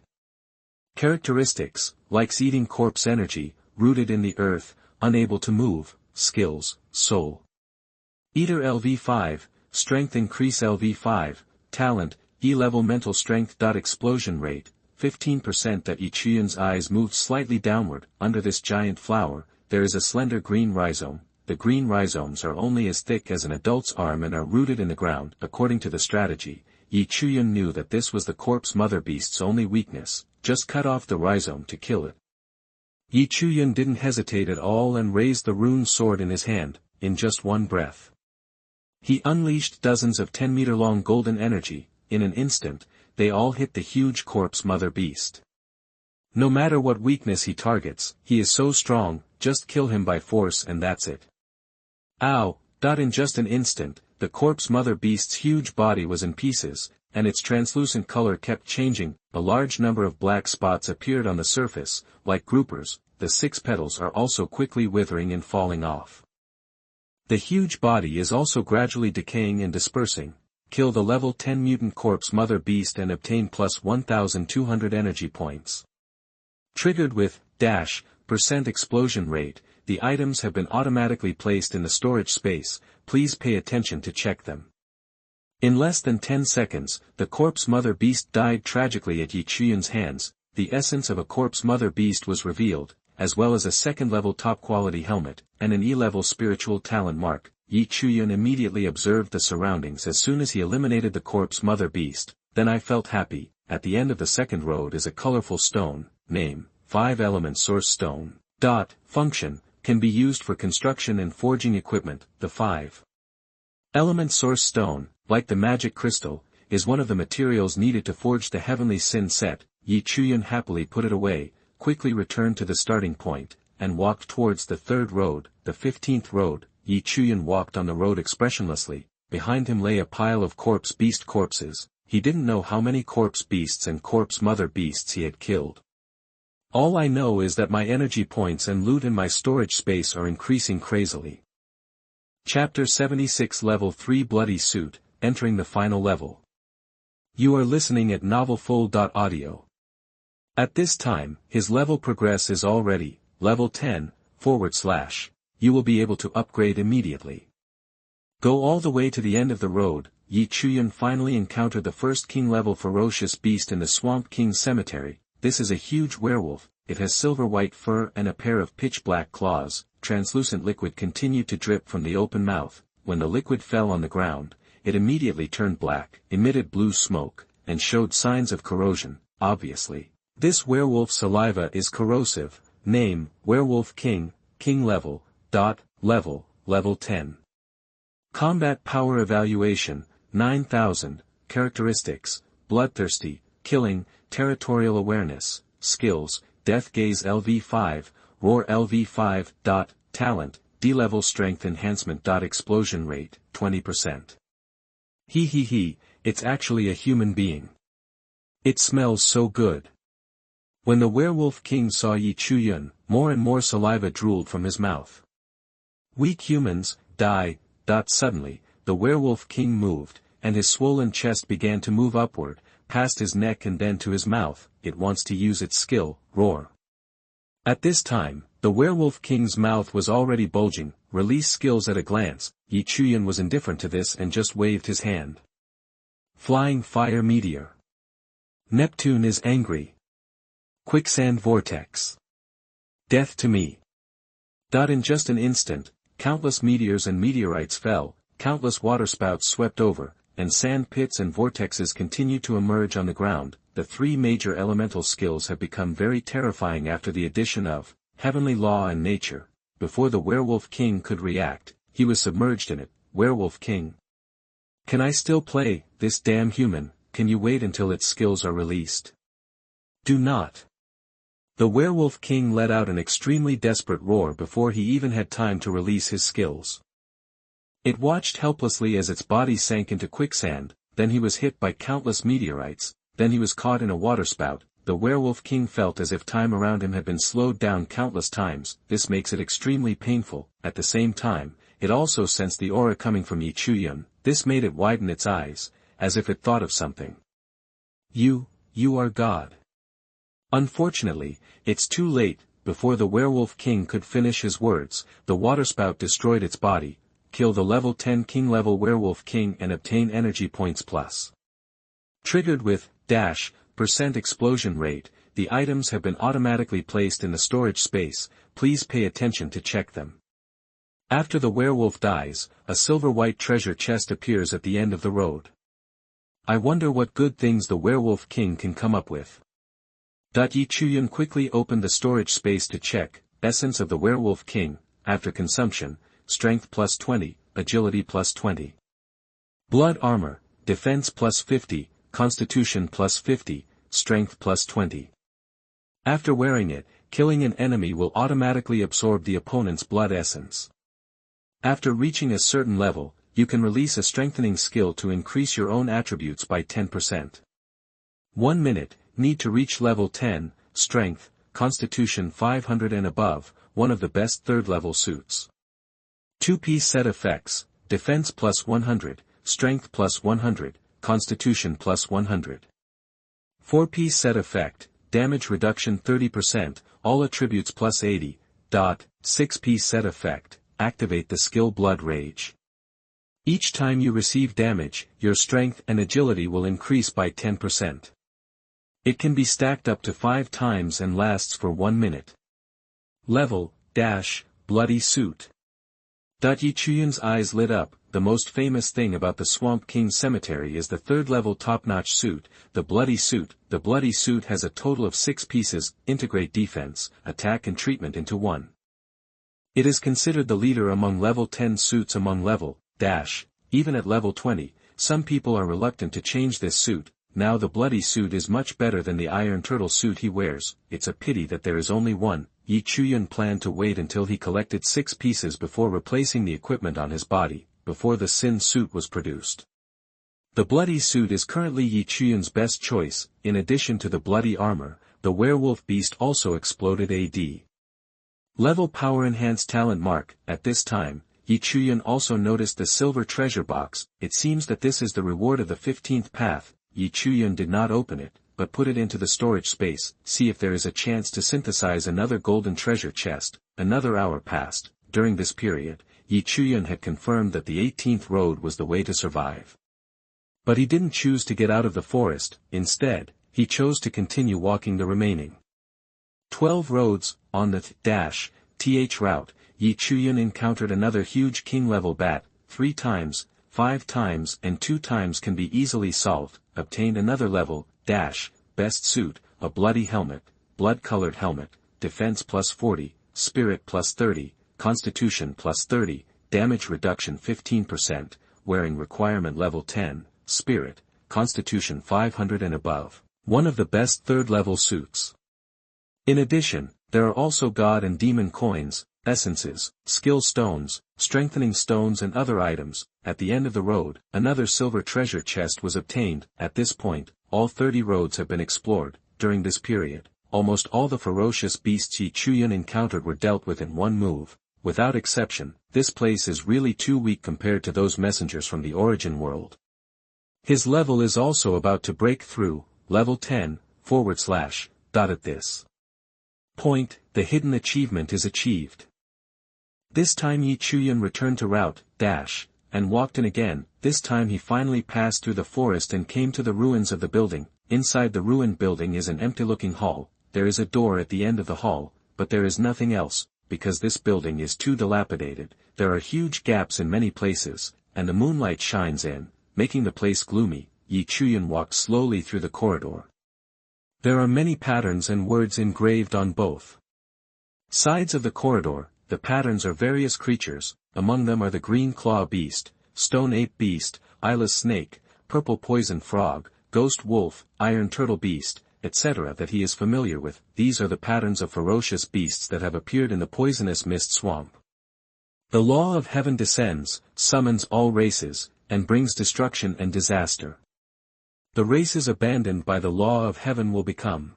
Characteristics, likes eating corpse energy, rooted in the earth, unable to move, skills, soul. Eater LV5, strength increase LV5, talent, E-level mental strength. Explosion rate, 15%. That Chuyun's eyes moved slightly downward. Under this giant flower, there is a slender green rhizome. The green rhizomes are only as thick as an adult's arm and are rooted in the ground. According to the strategy, Chuyun knew that this was the corpse mother beast's only weakness. Just cut off the rhizome to kill it. Chuyun didn't hesitate at all and raised the rune sword in his hand, in just one breath. He unleashed dozens of 10-meter-long golden energy. In an instant, they all hit the huge corpse mother beast. No matter what weakness he targets, he is so strong, just kill him by force and that's it. Ow! In just an instant, the corpse mother beast's huge body was in pieces, and its translucent color kept changing. A large number of black spots appeared on the surface, like groupers. The 6 petals are also quickly withering and falling off. The huge body is also gradually decaying and dispersing. Kill the level 10 mutant corpse mother beast and obtain plus 1200 energy points. Triggered with % explosion rate, the items have been automatically placed in the storage space. Please pay attention to check them. In less than 10 seconds, the corpse mother beast died tragically at Chuyun's hands. The essence of a corpse mother beast was revealed, as well as a second-level top-quality helmet, and an E-level spiritual talent mark. Chuyun immediately observed the surroundings as soon as he eliminated the corpse mother beast. Then I felt happy. At the end of the second road is a colorful stone. Name, 5-element source stone. Function, can be used for construction and forging equipment. The 5-element source stone, like the magic crystal, is one of the materials needed to forge the heavenly sin set. Chuyun happily put it away, quickly returned to the starting point, and walked towards the third road, the 15th road. Chuyun walked on the road expressionlessly. Behind him lay a pile of corpse beast corpses. He didn't know how many corpse beasts and corpse mother beasts he had killed. All I know is that my energy points and loot in my storage space are increasing crazily. Chapter 76 Level 3 Bloody Suit, entering the final level. You are listening at novelfull.audio. At this time, his level progress is already, level 10, /. You will be able to upgrade immediately. Go all the way to the end of the road. Chuyun finally encountered the first king-level ferocious beast in the Swamp King Cemetery. This is a huge werewolf. It has silver-white fur and a pair of pitch-black claws. Translucent liquid continued to drip from the open mouth. When the liquid fell on the ground, it immediately turned black, emitted blue smoke, and showed signs of corrosion. Obviously, this werewolf's saliva is corrosive. Name, Werewolf King, King Level. Level 10. Combat Power Evaluation, 9000, Characteristics, Bloodthirsty, Killing, Territorial Awareness, Skills, Death Gaze LV5, Roar LV5. Talent, D-level Strength Enhancement. Explosion Rate, 20%. It's actually a human being. It smells so good. When the Werewolf King saw Chuyun, more and more saliva drooled from his mouth. Weak humans, die. Suddenly, the Werewolf King moved, and his swollen chest began to move upward, past his neck and then to his mouth. It wants to use its skill, Roar. At this time, the Werewolf King's mouth was already bulging. Release skills at a glance. Chuyun was indifferent to this and just waved his hand. Flying Fire Meteor. Neptune is angry. Quicksand Vortex. Death to me. In just an instant, countless meteors and meteorites fell, countless waterspouts swept over, and sand pits and vortexes continued to emerge on the ground. The 3 major elemental skills have become very terrifying after the addition of Heavenly Law and Nature. Before the Werewolf King could react, he was submerged in it. Werewolf King. Can I still play, this damn human? Can you wait until its skills are released? Do not. The Werewolf King let out an extremely desperate roar before he even had time to release his skills. It watched helplessly as its body sank into quicksand, then he was hit by countless meteorites, then he was caught in a waterspout. The Werewolf King felt as if time around him had been slowed down countless times. This makes it extremely painful. At the same time, it also sensed the aura coming from Chuyun. This made it widen its eyes, as if it thought of something. You are God. Unfortunately, it's too late. before the werewolf king could finish his words, the waterspout destroyed its body. Kill the level 10 king level werewolf king and obtain energy points plus. Triggered with % explosion rate, the items have been automatically placed in the storage space, please pay attention to check them. After the werewolf dies, a silver-white treasure chest appears at the end of the road. I wonder what good things the werewolf king can come up with. Chuyun quickly opened the storage space to check, essence of the werewolf king, after consumption, strength plus 20, agility plus 20. Blood armor, defense plus 50, constitution plus 50, strength plus 20. After wearing it, killing an enemy will automatically absorb the opponent's blood essence. After reaching a certain level, you can release a strengthening skill to increase your own attributes by 10%. 1 minute, need to reach level 10, strength, constitution 500 and above, one of the best third-level suits. 2-piece set effects, defense plus 100, strength plus 100, constitution plus 100. 4-piece set effect, damage reduction 30%, all attributes plus 80. 6-piece set effect, activate the skill Blood Rage. Each time you receive damage, your strength and agility will increase by 10%. It can be stacked up to 5 times and lasts for 1 minute. Level, Bloody Suit. Chuyun's eyes lit up. The most famous thing about the Swamp King Cemetery is the third-level top-notch suit, the Bloody Suit. The Bloody Suit has a total of 6 pieces, integrate defense, attack and treatment into one. It is considered the leader among level 10 suits among level, even at level 20, some people are reluctant to change this suit. Now the Bloody Suit is much better than the Iron Turtle suit he wears, it's a pity that there is only one. Chuyun planned to wait until he collected 6 pieces before replacing the equipment on his body, before the Sin suit was produced. The Bloody Suit is currently Chuyun's best choice. In addition to the bloody armor, the werewolf beast also exploded AD. Level power enhanced talent mark. At this time, Chuyun also noticed the silver treasure box. It seems that this is the reward of the 15th path. Chuyun did not open it, but put it into the storage space, see if there is a chance to synthesize another golden treasure chest. Another hour passed. During this period, Chuyun had confirmed that the 18th road was the way to survive. But he didn't choose to get out of the forest. Instead, he chose to continue walking the remaining 12 roads. On the th route, Chuyun encountered another huge king-level bat. 3 times, 5 times and 2 times can be easily solved. Obtained another level, best suit, a bloody helmet, blood-colored helmet, defense plus 40, spirit plus 30, constitution plus 30, damage reduction 15%, wearing requirement level 10, spirit, constitution 500 and above, one of the best third-level suits. In addition, there are also god and demon coins, essences, skill stones, strengthening stones and other items. At the end of the road, another silver treasure chest was obtained. At this point, all 30 roads have been explored. During this period, almost all the ferocious beasts Chuyun encountered were dealt with in one move. Without exception, this place is really too weak compared to those messengers from the origin world. His level is also about to break through, level 10, /. At this point, the hidden achievement is achieved. This time Chuyun returned to route, and walked in again. This time he finally passed through the forest and came to the ruins of the building. Inside the ruined building is an empty-looking hall. There is a door at the end of the hall, but there is nothing else, because this building is too dilapidated. There are huge gaps in many places, and the moonlight shines in, making the place gloomy. Chuyun walked slowly through the corridor. There are many patterns and words engraved on both sides of the corridor. The patterns are various creatures, among them are the green claw beast, stone ape beast, eyeless snake, purple poison frog, ghost wolf, iron turtle beast, etc. that he is familiar with. These are the patterns of ferocious beasts that have appeared in the poisonous mist swamp. The law of heaven descends, summons all races, and brings destruction and disaster. The races abandoned by the law of heaven will become.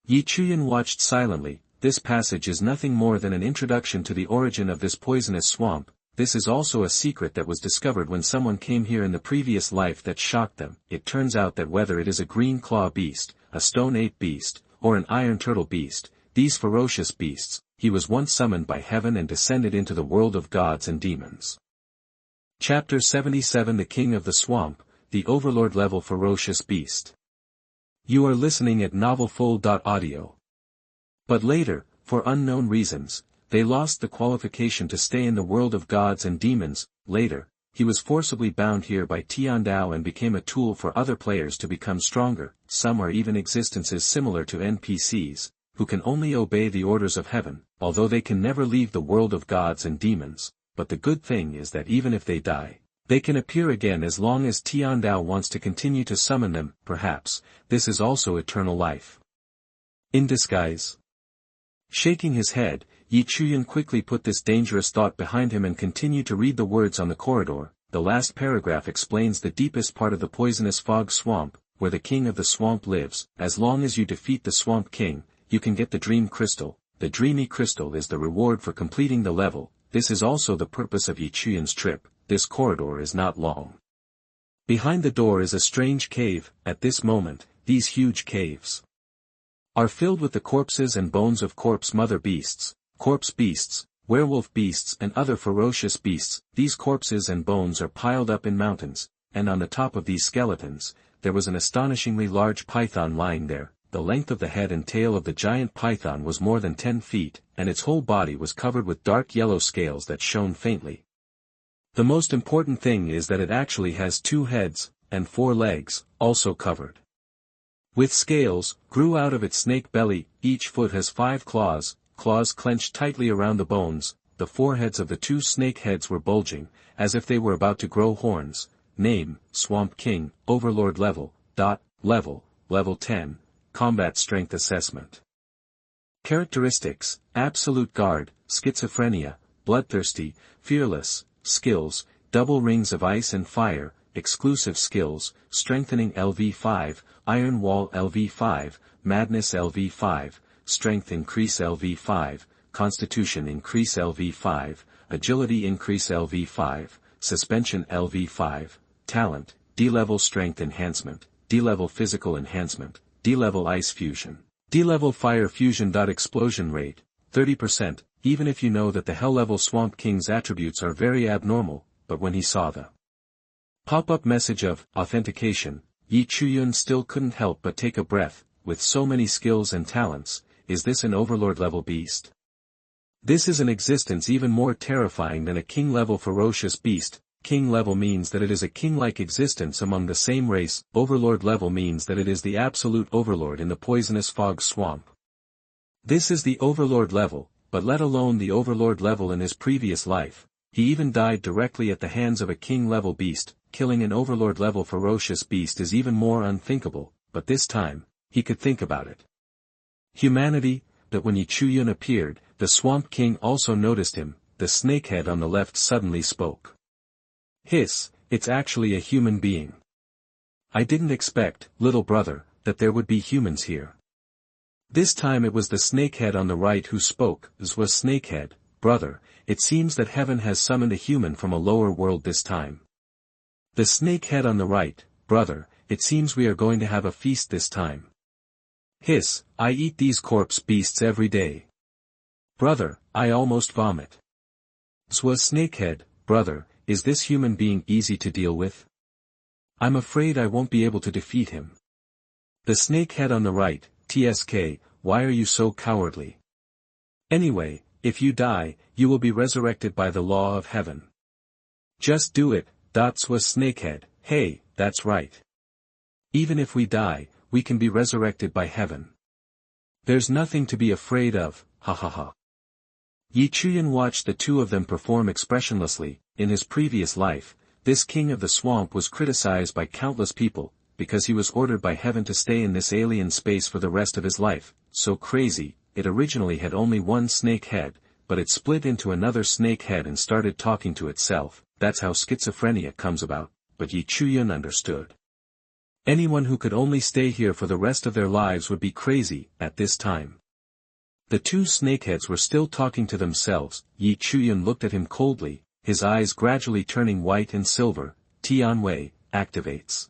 Chuyun watched silently. This passage is nothing more than an introduction to the origin of this poisonous swamp. This is also a secret that was discovered when someone came here in the previous life that shocked them. It turns out that whether it is a green claw beast, a stone ape beast, or an iron turtle beast, these ferocious beasts, he was once summoned by heaven and descended into the world of gods and demons. Chapter 77 The King of the Swamp, the overlord-level ferocious beast. You are listening at novelfull.audio. But later, for unknown reasons, they lost the qualification to stay in the world of gods and demons. Later, he was forcibly bound here by Tiandao and became a tool for other players to become stronger. Some are even existences similar to NPCs, who can only obey the orders of heaven, although they can never leave the world of gods and demons. But the good thing is that even if they die, they can appear again as long as Tiandao wants to continue to summon them. Perhaps, this is also eternal life. In disguise. Shaking his head, Chuyun quickly put this dangerous thought behind him and continued to read the words on the corridor. The last paragraph explains the deepest part of the poisonous fog swamp, where the king of the swamp lives. As long as you defeat the swamp king, you can get the dream crystal. The dreamy crystal is the reward for completing the level. This is also the purpose of Chuyun's trip. This corridor is not long. Behind the door is a strange cave. At this moment, these huge caves are filled with the corpses and bones of corpse mother beasts, corpse beasts, werewolf beasts and other ferocious beasts. These corpses and bones are piled up in mountains, and on the top of these skeletons, there was an astonishingly large python lying there. The length of the head and tail of the giant python was more than 10 feet, and its whole body was covered with dark yellow scales that shone faintly. The most important thing is that it actually has 2 heads, and 4 legs, also covered with scales, grew out of its snake belly. Each foot has 5 claws, claws clenched tightly around the bones. The foreheads of the 2 snake heads were bulging, as if they were about to grow horns. Name, Swamp King, Overlord level, level 10, Combat Strength Assessment. Characteristics, Absolute Guard, Schizophrenia, Bloodthirsty, Fearless. Skills, Double Rings of Ice and Fire, Exclusive Skills, Strengthening LV5, Iron Wall LV5, Madness LV5, Strength Increase LV5, Constitution Increase LV5, Agility Increase LV5, Suspension LV5, Talent, D-Level Strength Enhancement, D-Level Physical Enhancement, D-Level Ice Fusion, D-Level Fire Fusion. Explosion Rate, 30%. Even if you know that the Hell-level Swamp King's attributes are very abnormal, but when he saw the pop-up message of authentication, Chuyun still couldn't help but take a breath. With so many skills and talents, is this an overlord-level beast? This is an existence even more terrifying than a king-level ferocious beast. King-level means that it is a king-like existence among the same race. Overlord-level means that it is the absolute overlord in the poisonous fog swamp. This is the overlord level. But let alone the overlord level in his previous life, he even died directly at the hands of a king-level beast. Killing an overlord-level ferocious beast is even more unthinkable, but this time, he could think about it. Humanity, but when Chuyun appeared, the Swamp King also noticed him. The snakehead on the left suddenly spoke. Hiss, it's actually a human being. I didn't expect, little brother, that there would be humans here. This time it was the snakehead on the right who spoke. This was snakehead, brother, it seems that heaven has summoned a human from a lower world this time. The snakehead on the right, brother, it seems we are going to have a feast this time. Hiss, I eat these corpse beasts every day. Brother, I almost vomit. This was snakehead, brother, is this human being easy to deal with? I'm afraid I won't be able to defeat him. The snakehead on the right, TSK, why are you so cowardly? Anyway, if you die, you will be resurrected by the law of heaven. Just do it. Was snakehead, hey, that's right. Even if we die, we can be resurrected by heaven. There's nothing to be afraid of, ha ha ha. Chuyun watched the 2 of them perform expressionlessly. In his previous life, this king of the swamp was criticized by countless people, because he was ordered by heaven to stay in this alien space for the rest of his life. So crazy, it originally had only 1 snake head, but it split into another snake head and started talking to itself. That's how schizophrenia comes about, but Chuyun understood. Anyone who could only stay here for the rest of their lives would be crazy. At this time, the 2 snakeheads were still talking to themselves. Chuyun looked at him coldly, his eyes gradually turning white and silver. Tianwei activates.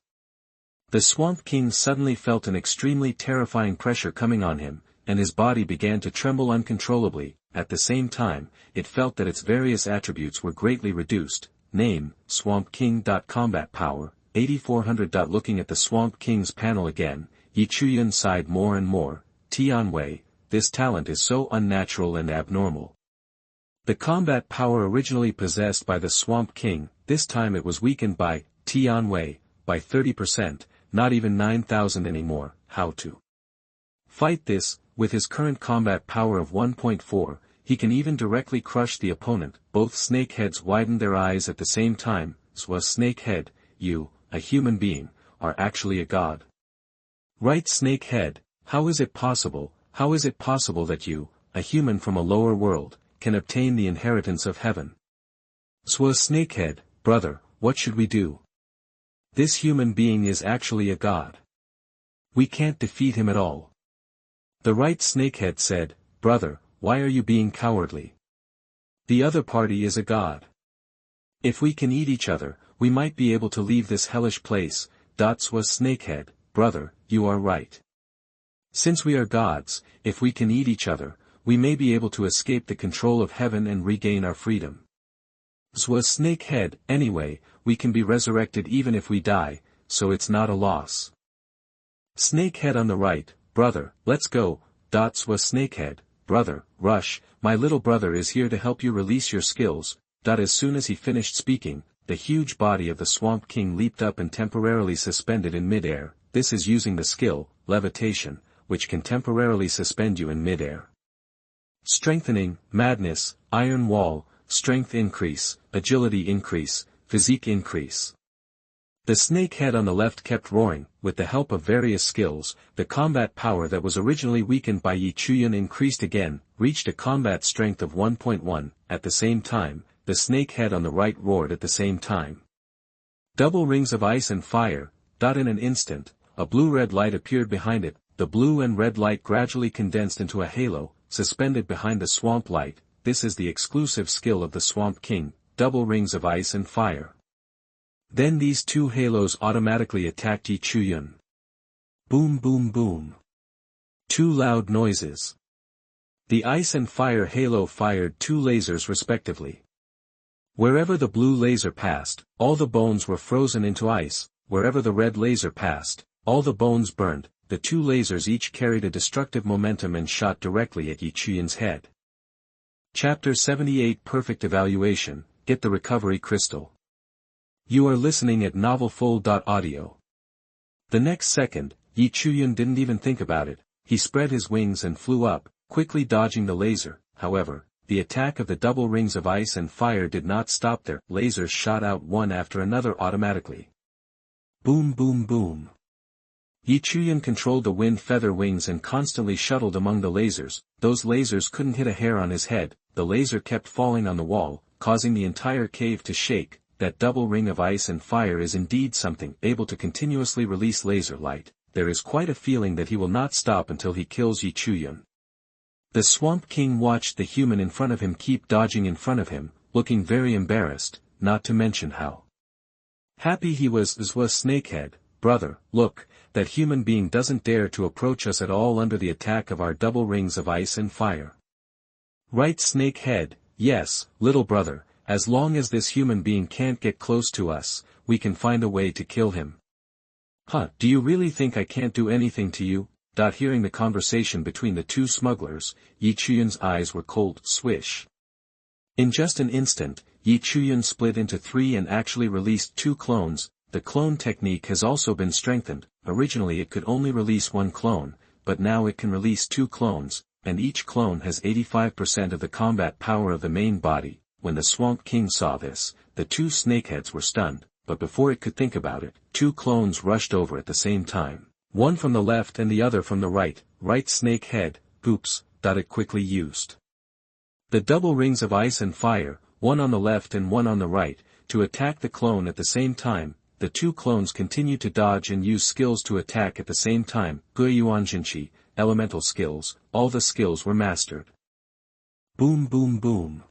The Swamp King suddenly felt an extremely terrifying pressure coming on him. and his body began to tremble uncontrollably. At the same time, it felt that its various attributes were greatly reduced. Name, Swamp King. Combat power, 8400. Looking at the Swamp King's panel again, Chuyun sighed more and more. Tianwei, this talent is so unnatural and abnormal. The combat power originally possessed by the Swamp King, this time it was weakened by Tianwei, by 30%, not even 9,000 anymore. How to fight this? With his current combat power of 1.4, he can even directly crush the opponent. Both snakeheads widened their eyes at the same time. So a snakehead, you, a human being, are actually a god. Right, snakehead, how is it possible? How is it possible that you, a human from a lower world, can obtain the inheritance of heaven? So a snakehead, brother, what should we do? This human being is actually a god. We can't defeat him at all. The right snakehead said, brother, why are you being cowardly? The other party is a god. If we can eat each other, we might be able to leave this hellish place. So a snakehead, brother, you are right. Since we are gods, if we can eat each other, we may be able to escape the control of heaven and regain our freedom. So a snakehead, anyway, we can be resurrected even if we die, so it's not a loss. Snakehead on the right, brother, let's go. So a snakehead, brother, rush, my little brother is here to help you release your skills. As soon as he finished speaking, the huge body of the Swamp King leaped up and temporarily suspended in midair. This is using the skill, levitation, which can temporarily suspend you in midair. Strengthening, madness, iron wall, strength increase, agility increase, physique increase. The snakehead on the left kept roaring. With the help of various skills, the combat power that was originally weakened by Chuyun increased again, reached a combat strength of 1.1, at the same time, the snakehead on the right roared at the same time. Double rings of ice and fire. In an instant, a blue-red light appeared behind it. The blue and red light gradually condensed into a halo, suspended behind the swamp light. This is the exclusive skill of the Swamp King, double rings of ice and fire. Then these two halos automatically attacked Chuyun. Boom boom boom. Two loud noises. The ice and fire halo fired two lasers respectively. Wherever the blue laser passed, all the bones were frozen into ice. Wherever the red laser passed, all the bones burned. The two lasers each carried a destructive momentum and shot directly at Chuyun's head. Chapter 78 Perfect Evaluation. Get the recovery crystal. You are listening at novelfull.audio. The next second, Chuyun didn't even think about it. He spread his wings and flew up, quickly dodging the laser. However, the attack of the double rings of ice and fire did not stop there. Lasers shot out one after another automatically. Boom boom boom. Chuyun controlled the wind feather wings and constantly shuttled among the lasers. Those lasers couldn't hit a hair on his head. The laser kept falling on the wall, causing the entire cave to shake. That double ring of ice and fire is indeed something. Able to continuously release laser light, there is quite a feeling that he will not stop until he kills Chuyun. The Swamp King watched the human in front of him keep dodging in front of him, looking very embarrassed, not to mention how happy he was. Snakehead, brother, look, that human being doesn't dare to approach us at all under the attack of our double rings of ice and fire. Right, Snakehead, yes, little brother. As long as this human being can't get close to us, we can find a way to kill him. Huh, do you really think I can't do anything to you? Hearing the conversation between the two smugglers, Chuyun's eyes were cold. Swish. In just an instant, Chuyun split into three and actually released two clones. The clone technique has also been strengthened. Originally it could only release one clone, but now it can release two clones, and each clone has 85% of the combat power of the main body. When the Swamp King saw this, the two snakeheads were stunned, but before it could think about it, two clones rushed over at the same time. One from the left and the other from the right. Right, snakehead, oops, it quickly used the double rings of ice and fire, one on the left and one on the right, to attack the clone at the same time. The two clones continued to dodge and use skills to attack at the same time. Guiyuanjinchi, elemental skills, all the skills were mastered. Boom boom boom.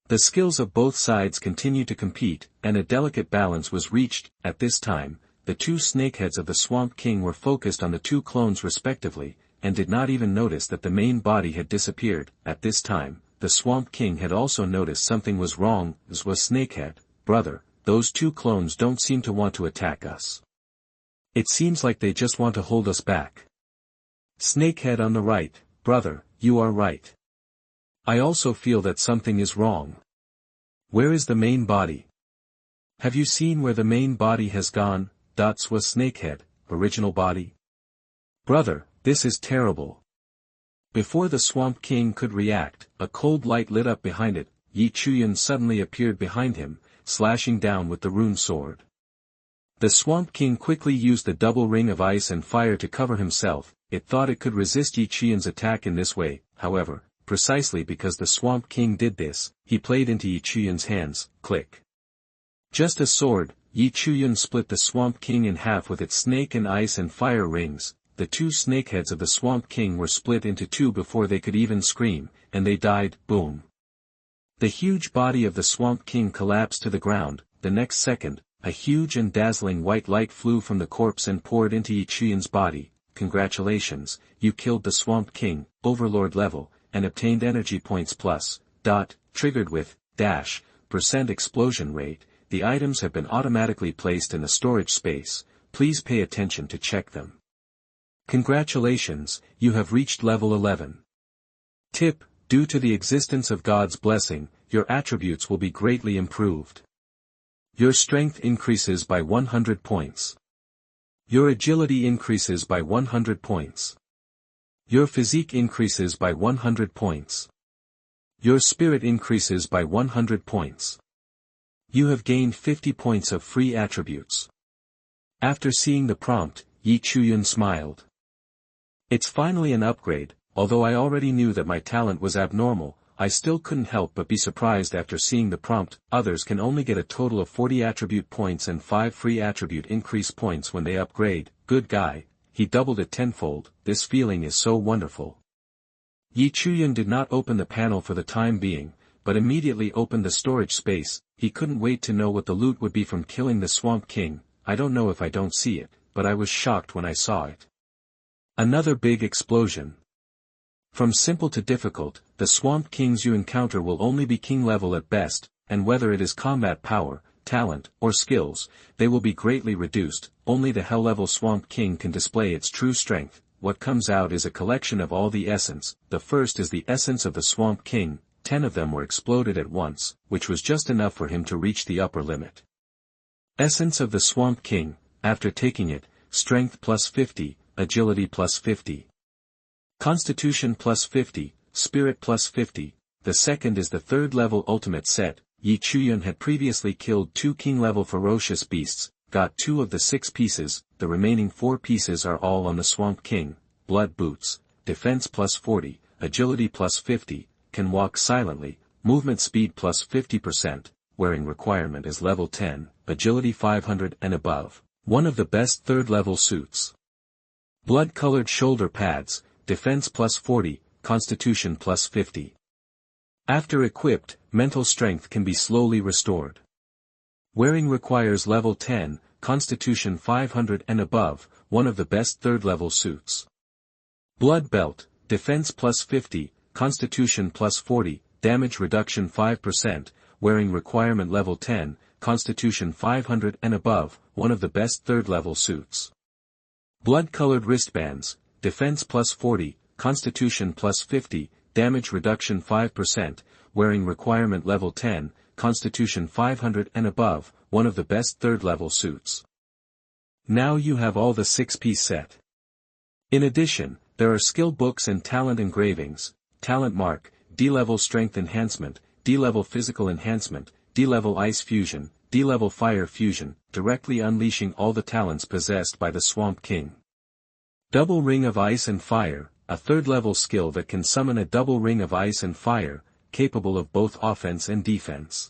The skills of both sides continued to compete, and a delicate balance was reached. At this time, the two snakeheads of the Swamp King were focused on the two clones respectively, and did not even notice that the main body had disappeared. At this time, the Swamp King had also noticed something was wrong. This was Snakehead. Brother, those two clones don't seem to want to attack us. It seems like they just want to hold us back. Snakehead on the right, brother, you are right. I also feel that something is wrong. Where is the main body? Have you seen where the main body has gone? Was Snakehead, original body? Brother, this is terrible. Before the Swamp King could react, a cold light lit up behind it. Chuyun suddenly appeared behind him, slashing down with the rune sword. The Swamp King quickly used the double ring of ice and fire to cover himself. It thought it could resist Chuyun's attack in this way. However, precisely because the Swamp King did this, he played into Chuyun's hands. Click. Just a sword, Chuyun split the Swamp King in half with its snake and ice and fire rings. The two snakeheads of the Swamp King were split into two before they could even scream, and they died. Boom. The huge body of the Swamp King collapsed to the ground. The next second, a huge and dazzling white light flew from the corpse and poured into Chuyun's body. Congratulations, you killed the Swamp King, overlord level, and obtained energy points plus, triggered with, % explosion rate. The items have been automatically placed in the storage space. Please pay attention to check them. Congratulations, you have reached level 11. Tip, due to the existence of God's blessing, your attributes will be greatly improved. Your strength increases by 100 points. Your agility increases by 100 points. Your physique increases by 100 points. Your spirit increases by 100 points. You have gained 50 points of free attributes. After seeing the prompt, Chuyun smiled. It's finally an upgrade. Although I already knew that my talent was abnormal, I still couldn't help but be surprised after seeing the prompt. Others can only get a total of 40 attribute points and 5 free attribute increase points when they upgrade. Good guy, he doubled it tenfold. This feeling is so wonderful. Chuyun did not open the panel for the time being, but immediately opened the storage space. He couldn't wait to know what the loot would be from killing the Swamp King. I don't know if I don't see it, but I was shocked when I saw it. Another big explosion. From simple to difficult, the Swamp Kings you encounter will only be king level at best, and whether it is combat power, talent, or skills, they will be greatly reduced. Only the hell level Swamp King can display its true strength. What comes out is a collection of all the essence. The first is the essence of the Swamp King. 10 of them were exploded at once, which was just enough for him to reach the upper limit. Essence of the Swamp King. After taking it, strength plus 50, agility plus 50. Constitution plus 50, spirit plus 50. The second is the third level ultimate set. Chuyun had previously killed 2 king level ferocious beasts, got 2 of the 6 pieces. The remaining 4 pieces are all on the Swamp King. Blood boots, defense plus 40, agility plus 50, can walk silently, movement speed plus 50%, wearing requirement is level 10, agility 500 and above. One of the best third level suits. Blood-colored shoulder pads, defense plus 40, constitution plus 50. After equipped, mental strength can be slowly restored. Wearing requires level 10, constitution 500 and above, one of the best third level suits. Blood belt, defense plus 50, constitution plus 40, damage reduction 5%, wearing requirement level 10, constitution 500 and above, one of the best third level suits. Blood-colored wristbands, defense plus 40, constitution plus 50, damage reduction 5%, wearing requirement level 10, constitution 500 and above, one of the best third level suits. Now you have all the 6-piece set. In addition, there are skill books and talent engravings, talent mark, D-level strength enhancement, D-level physical enhancement, D-level ice fusion, D-level fire fusion, directly unleashing all the talents possessed by the Swamp King. Double ring of ice and fire, a third-level skill that can summon a double ring of ice and fire, capable of both offense and defense.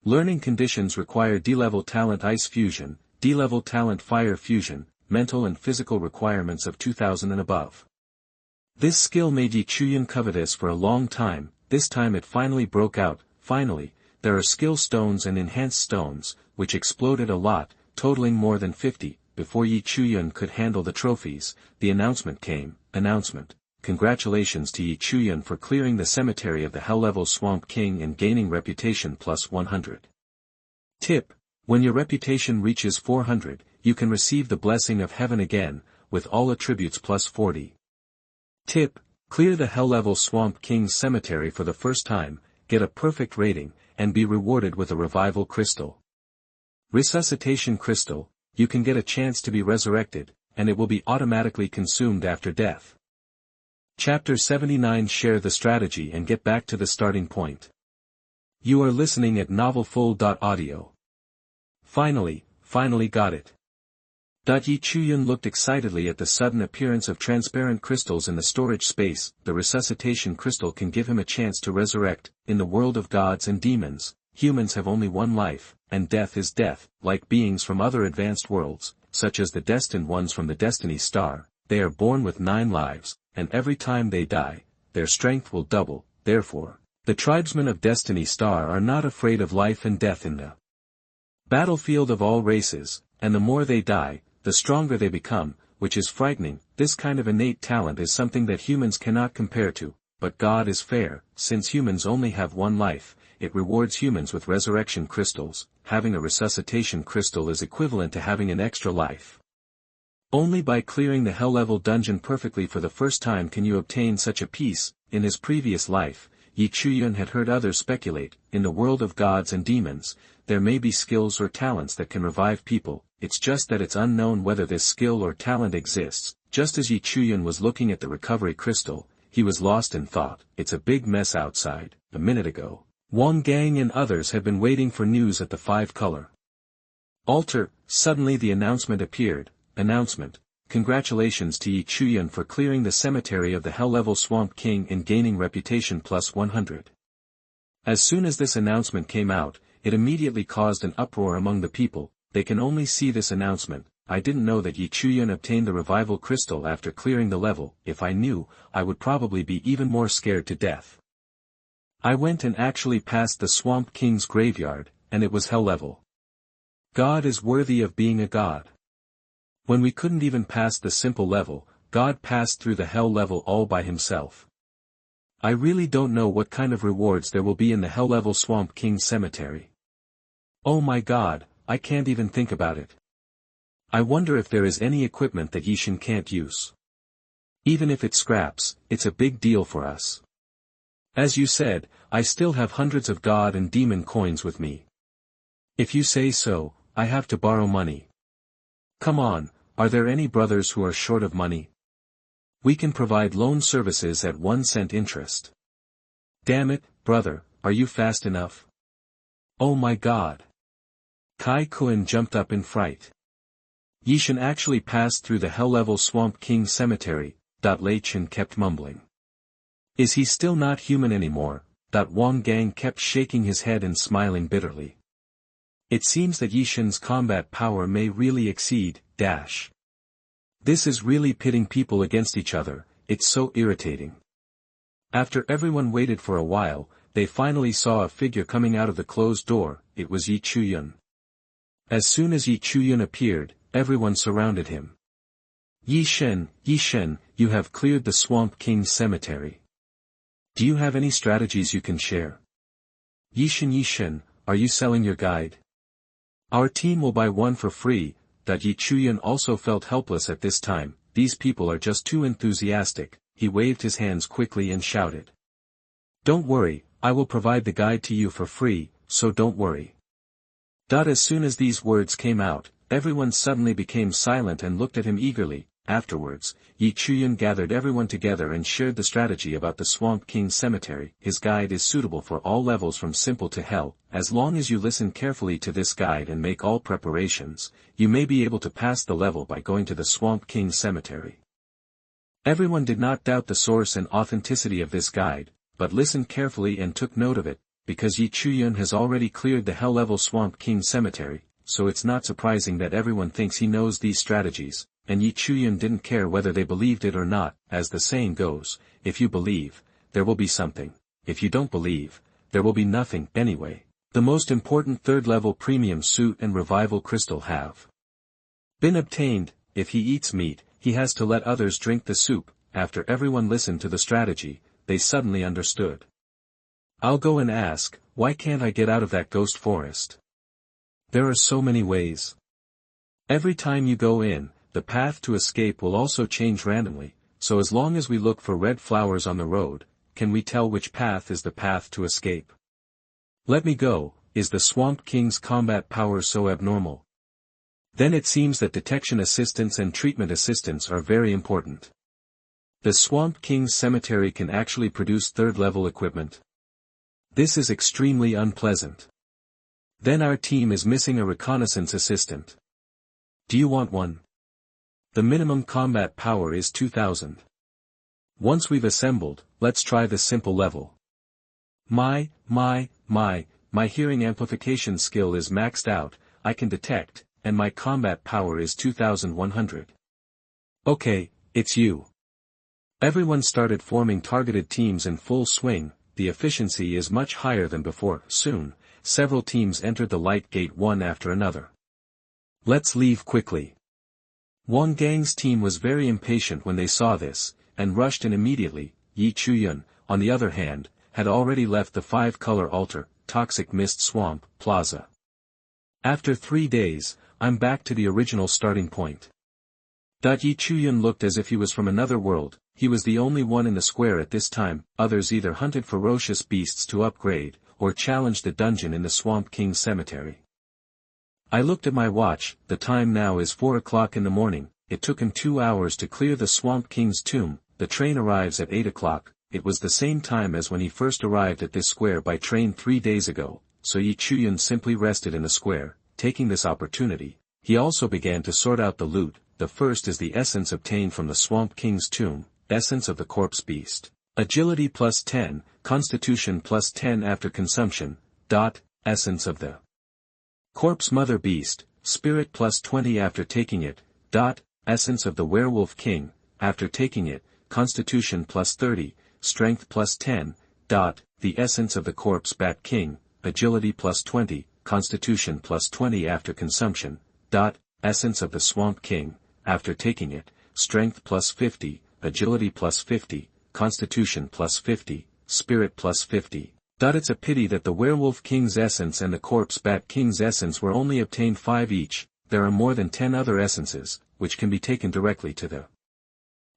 Learning conditions require D-level talent ice fusion, D-level talent fire fusion, mental and physical requirements of 2000 and above. This skill made Chuyun covetous for a long time. This time it finally broke out. Finally, there are skill stones and enhanced stones, which exploded a lot, totaling more than 50. before Chuyun could handle the trophies, the announcement came. Announcement: congratulations to Chuyun for clearing the cemetery of the Hell-level Swamp King and gaining reputation plus 100. Tip: when your reputation reaches 400, you can receive the blessing of heaven again, with all attributes plus 40. Tip: clear the Hell-level Swamp King's cemetery for the first time, get a perfect rating, and be rewarded with a revival crystal. Resuscitation crystal: you can get a chance to be resurrected, and it will be automatically consumed after death. Chapter 79. Share the strategy and get back to the starting point. You are listening at novelfull.audio. Finally got it. Chuyun looked excitedly at the sudden appearance of transparent crystals in the storage space. The resuscitation crystal can give him a chance to resurrect. In the world of gods and demons, humans have only one life, and death is death. Like beings from other advanced worlds, such as the destined ones from the Destiny Star, they are born with 9 lives, and every time they die, their strength will double. Therefore, the tribesmen of Destiny Star are not afraid of life and death in the battlefield of all races, and the more they die, the stronger they become, which is frightening. This kind of innate talent is something that humans cannot compare to, but God is fair. Since humans only have one life, it rewards humans with resurrection crystals. Having a resuscitation crystal is equivalent to having an extra life. Only by clearing the Hell-level dungeon perfectly for the first time can you obtain such a piece. In his previous life, Chuyun had heard others speculate, in the world of gods and demons, there may be skills or talents that can revive people. It's just that it's unknown whether this skill or talent exists. Just as Chuyun was looking at the recovery crystal, he was lost in thought. It's a big mess outside. A minute ago, Wang Gang and others had been waiting for news at the 5-color altar. Suddenly the announcement appeared. Announcement: congratulations to Chuyun for clearing the cemetery of the Hell-level Swamp King and gaining reputation plus 100. As soon as this announcement came out, it immediately caused an uproar among the people. They can only see this announcement. I didn't know that Chuyun obtained the revival crystal after clearing the level. If I knew, I would probably be even more scared to death. I went and actually passed the Swamp King's graveyard, and it was Hell-level. God is worthy of being a god. When we couldn't even pass the simple level, God passed through the Hell-level all by himself. I really don't know what kind of rewards there will be in the Hell-level Swamp King cemetery. Oh my god, I can't even think about it. I wonder if there is any equipment that Yishin can't use. Even if it scraps, it's a big deal for us. As you said, I still have hundreds of god and demon coins with me. If you say so, I have to borrow money. Come on, are there any brothers who are short of money? We can provide loan services at 1 cent interest. Damn it, brother, are you fast enough? Oh my god. Kai Kun jumped up in fright. Yishin actually passed through the Hell-level Swamp King cemetery. Lei Chen kept mumbling. Is he still not human anymore? Wang Gang kept shaking his head and smiling bitterly. It seems that Yishin's combat power may really exceed. This is really pitting people against each other. It's so irritating. After everyone waited for a while, they finally saw a figure coming out of the closed door. It was Chuyun. As soon as Chuyun appeared, everyone surrounded him. Yishin, you have cleared the Swamp King's cemetery. Do you have any strategies you can share? Yishin, are you selling your guide? Our team will buy one for free. Chuyun also felt helpless at this time. These people are just too enthusiastic. He waved his hands quickly and shouted. Don't worry, I will provide the guide to you for free, so don't worry. As soon as these words came out, everyone suddenly became silent and looked at him eagerly. Afterwards, Chuyun gathered everyone together and shared the strategy about the Swamp King cemetery. His guide is suitable for all levels from simple to hell. As long as you listen carefully to this guide and make all preparations, you may be able to pass the level by going to the Swamp King cemetery. Everyone did not doubt the source and authenticity of this guide, but listened carefully and took note of it, because Chuyun has already cleared the Hell-level Swamp King cemetery, so it's not surprising that everyone thinks he knows these strategies, and Chuyun didn't care whether they believed it or not. As the saying goes, if you believe, there will be something. If you don't believe, there will be nothing. Anyway, the most important 3rd-level premium suit and revival crystal have Been obtained. If he eats meat, he has to let others drink the soup. After everyone listened to the strategy, they suddenly understood. I'll go and ask, why can't I get out of that ghost forest? There are so many ways. Every time you go in, the path to escape will also change randomly, so as long as we look for red flowers on the road, can we tell which path is the path to escape? Let me go. Is the Swamp King's combat power so abnormal? Then it seems that detection assistance and treatment assistance are very important. The Swamp King's cemetery can actually produce third-level equipment. This is extremely unpleasant. Then our team is missing a reconnaissance assistant. Do you want one? The minimum combat power is 2000. Once we've assembled, let's try the simple level. My hearing amplification skill is maxed out, I can detect, and my combat power is 2100. Okay, it's you. Everyone started forming targeted teams in full swing, the efficiency is much higher than before. Soon, several teams entered the light gate one after another. Let's leave quickly. Wang Gang's team was very impatient when they saw this, and rushed in immediately. Chuyun, on the other hand, had already left the 5-color altar, Toxic Mist Swamp, Plaza. After 3 days, I'm back to the original starting point. Chuyun looked as if he was from another world. He was the only one in the square at this time. Others either hunted ferocious beasts to upgrade, or challenged the dungeon in the Swamp King's cemetery. I looked at my watch, the time now is 4 o'clock in the morning. It took him 2 hours to clear the Swamp King's tomb. The train arrives at 8 o'clock, it was the same time as when he first arrived at this square by train 3 days ago, so Chuyun simply rested in the square. Taking this opportunity, he also began to sort out the loot. The first is the essence obtained from the Swamp King's tomb, essence of the corpse beast. Agility plus 10, constitution plus 10 after consumption, essence of the corpse mother beast, spirit plus 20 after taking it, essence of the werewolf king, after taking it, constitution plus 30, strength plus 10, the essence of the corpse bat king, agility plus 20, constitution plus 20 after consumption, essence of the swamp king, after taking it, strength plus 50, agility plus 50, constitution plus 50, spirit plus 50. It's a pity that the werewolf king's essence and the corpse bat king's essence were only obtained 5 each. There are more than 10 other essences, which can be taken directly to the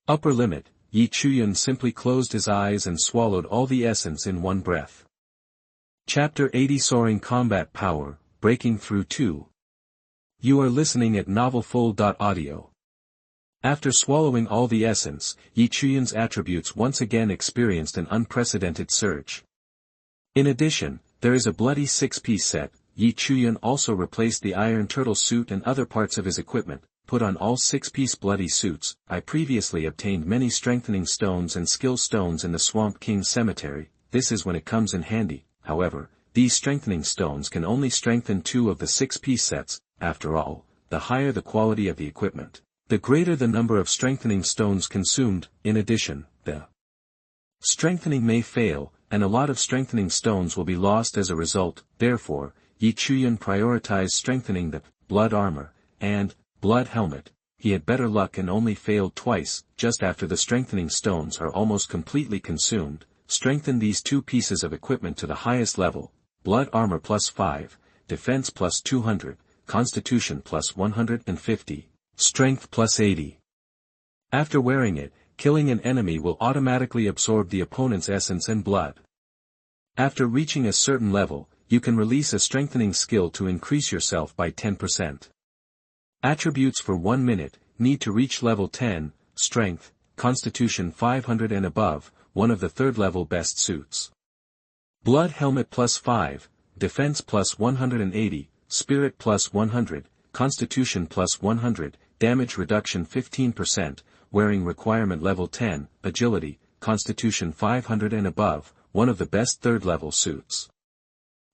upper limit. Chuyun simply closed his eyes and swallowed all the essence in one breath. Chapter 80 Soaring Combat Power, Breaking Through 2. You are listening at novelfull.audio. After swallowing all the essence, Chuyun's attributes once again experienced an unprecedented surge. In addition, there is a bloody 6-piece set. Chuyun also replaced the iron turtle suit and other parts of his equipment, put on all 6-piece bloody suits. I previously obtained many strengthening stones and skill stones in the Swamp King's cemetery. This is when it comes in handy. However, these strengthening stones can only strengthen 2 of the 6-piece sets. After all, the higher the quality of the equipment, the greater the number of strengthening stones consumed. In addition, the strengthening may fail, and a lot of strengthening stones will be lost as a result. Therefore, Chuyun prioritized strengthening the blood armor and blood helmet. He had better luck and only failed twice. Just after the strengthening stones are almost completely consumed, strengthen these 2 pieces of equipment to the highest level. Blood armor plus 5, defense plus 200, constitution plus 150, strength plus 80. After wearing it, killing an enemy will automatically absorb the opponent's essence and blood. After reaching a certain level, you can release a strengthening skill to increase yourself by 10%. Attributes for 1 minute, need to reach level 10, strength, constitution 500 and above, one of the 3rd level best suits. Blood helmet plus 5, defense plus 180, spirit plus 100, constitution plus 100, damage reduction 15%, wearing requirement level 10, agility, constitution 500 and above, one of the best 3rd level suits.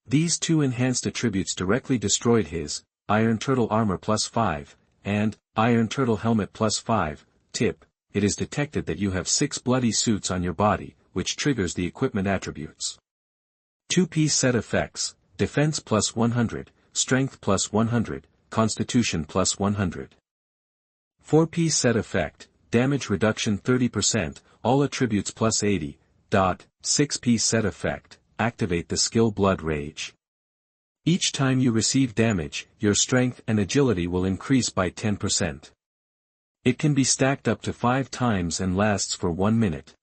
These 2 enhanced attributes directly destroyed his Iron Turtle Armor plus 5, and Iron Turtle Helmet plus 5. Tip: it is detected that you have 6 bloody suits on your body, which triggers the equipment attributes. 2-piece set effects, defense plus 100, strength plus 100, constitution plus 100. 4-piece set effect, damage reduction 30%, all attributes plus 80. 6-piece set effect, activate the skill Blood Rage. Each time you receive damage, your strength and agility will increase by 10%. It can be stacked up to 5 times and lasts for 1 minute.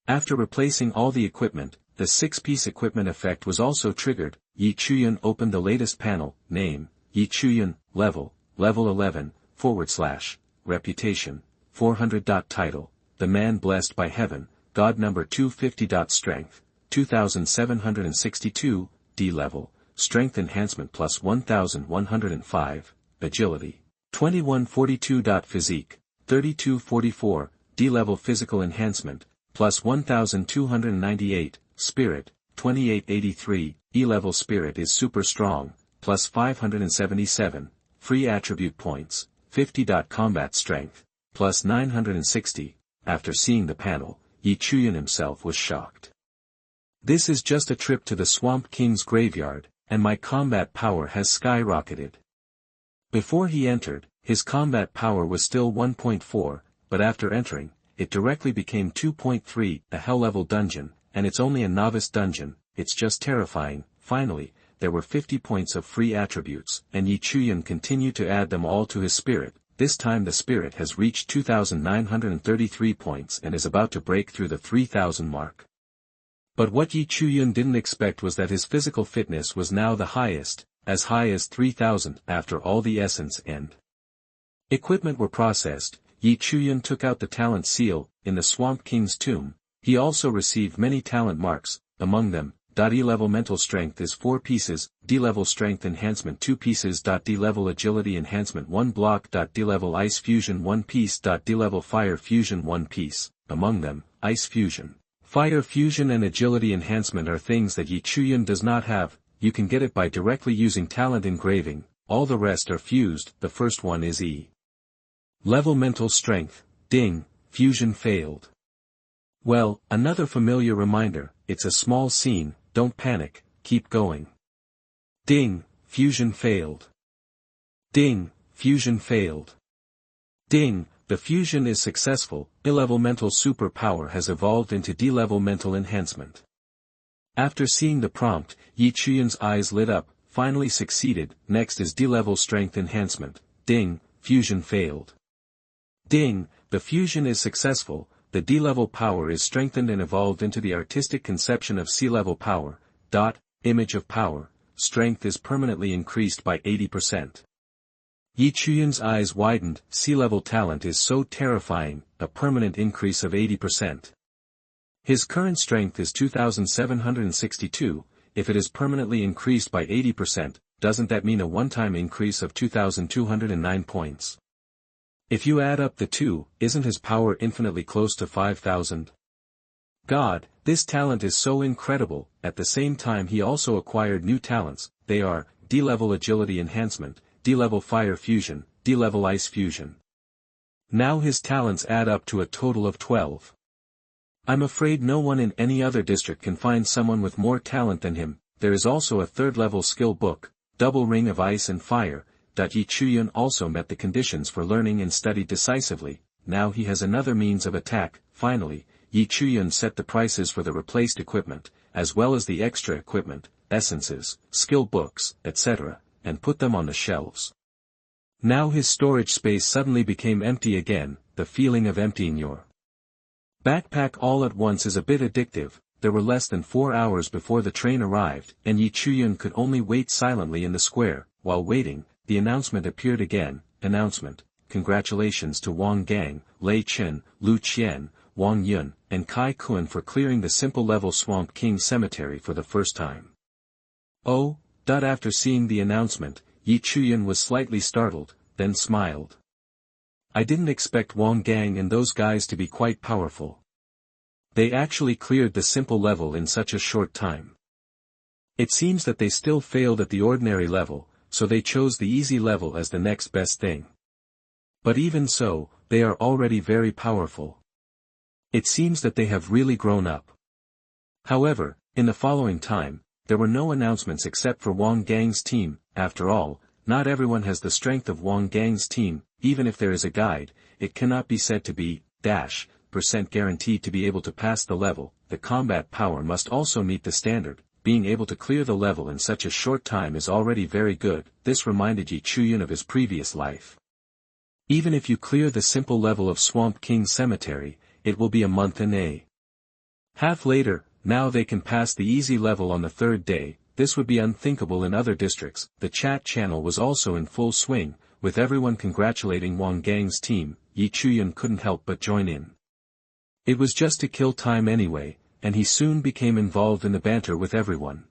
After replacing all the equipment, the 6-piece equipment effect was also triggered. Chuyun opened the latest panel, name, Chuyun, level 11, / reputation, 400. Title, the man blessed by heaven, God number 250. Strength, 2762, D level, strength enhancement plus 1105, agility, 2142. Physique, 3244, D level physical enhancement, plus 1298, spirit, 2883, E level spirit is super strong, plus 577, free attribute points, 50. Combat strength, plus 960, after seeing the panel, Chuyun himself was shocked. This is just a trip to the Swamp King's graveyard, and my combat power has skyrocketed. Before he entered, his combat power was still 1.4, but after entering, it directly became 2.3, a hell-level dungeon, and it's only a novice dungeon, it's just terrifying. Finally, there were 50 points of free attributes, and Chuyun continued to add them all to his spirit. This time the spirit has reached 2,933 points and is about to break through the 3,000 mark. But what Chuyun didn't expect was that his physical fitness was now the highest, as high as 3,000 after all the essence and equipment were processed. Chuyun took out the talent seal, in the Swamp King's tomb. He also received many talent marks, among them, E-level mental strength is 4 pieces, D-level strength enhancement 2 pieces. D-level agility enhancement 1 block. D-level ice fusion 1 piece. D-level fire fusion 1 piece, among them, ice fusion. Fire fusion and agility enhancement are things that Chuyun does not have. You can get it by directly using talent engraving, all the rest are fused. The first one is E-level mental strength, ding, fusion failed. Well, another familiar reminder, it's a small scene, don't panic, keep going. Ding, fusion failed. Ding, fusion failed. Ding, the fusion is successful, E-level mental superpower has evolved into D-level mental enhancement. After seeing the prompt, Chuyun's eyes lit up, finally succeeded. Next is D-level strength enhancement, ding, fusion failed. Ding, the fusion is successful. The D-level power is strengthened and evolved into the artistic conception of C-level power. Image of power, strength is permanently increased by 80%. Chuyun's eyes widened. C-level talent is so terrifying, a permanent increase of 80%. His current strength is 2,762, if it is permanently increased by 80%, doesn't that mean a one-time increase of 2,209 points? If you add up the two, isn't his power infinitely close to 5,000? God, this talent is so incredible. At the same time he also acquired new talents, they are, D-level agility enhancement, D-level fire fusion, D-level ice fusion. Now his talents add up to a total of 12. I'm afraid no one in any other district can find someone with more talent than him. There is also a 3rd-level skill book, Double Ring of Ice and Fire. Chuyun also met the conditions for learning and studied decisively. Now he has another means of attack. Finally, Chuyun set the prices for the replaced equipment, as well as the extra equipment, essences, skill books, etc., and put them on the shelves. Now his storage space suddenly became empty again. The feeling of emptying your backpack all at once is a bit addictive. There were less than 4 hours before the train arrived, and Chuyun could only wait silently in the square. While waiting, the announcement appeared again. Announcement, congratulations to Wang Gang, Lei Chen, Lu Qian, Wang Yun, and Kai Kun for clearing the simple-level Swamp King Cemetery for the first time. Oh, after seeing the announcement, Chuyun was slightly startled, then smiled. I didn't expect Wang Gang and those guys to be quite powerful. They actually cleared the simple level in such a short time. It seems that they still failed at the ordinary level, so they chose the easy level as the next best thing. But even so, they are already very powerful. It seems that they have really grown up. However, in the following time, there were no announcements except for Wang Gang's team. After all, not everyone has the strength of Wang Gang's team. even if there is a guide, it cannot be said to be, % guaranteed to be able to pass the level. The combat power must also meet the standard. Being able to clear the level in such a short time is already very good. This reminded Chuyun of his previous life. Even if you clear the simple level of Swamp King Cemetery, it will be a month and a half later. Now they can pass the easy level on the third day. This would be unthinkable in other districts. The chat channel was also in full swing, with everyone congratulating Wang Gang's team. Chuyun couldn't help but join in. It was just to kill time anyway, and he soon became involved in the banter with everyone.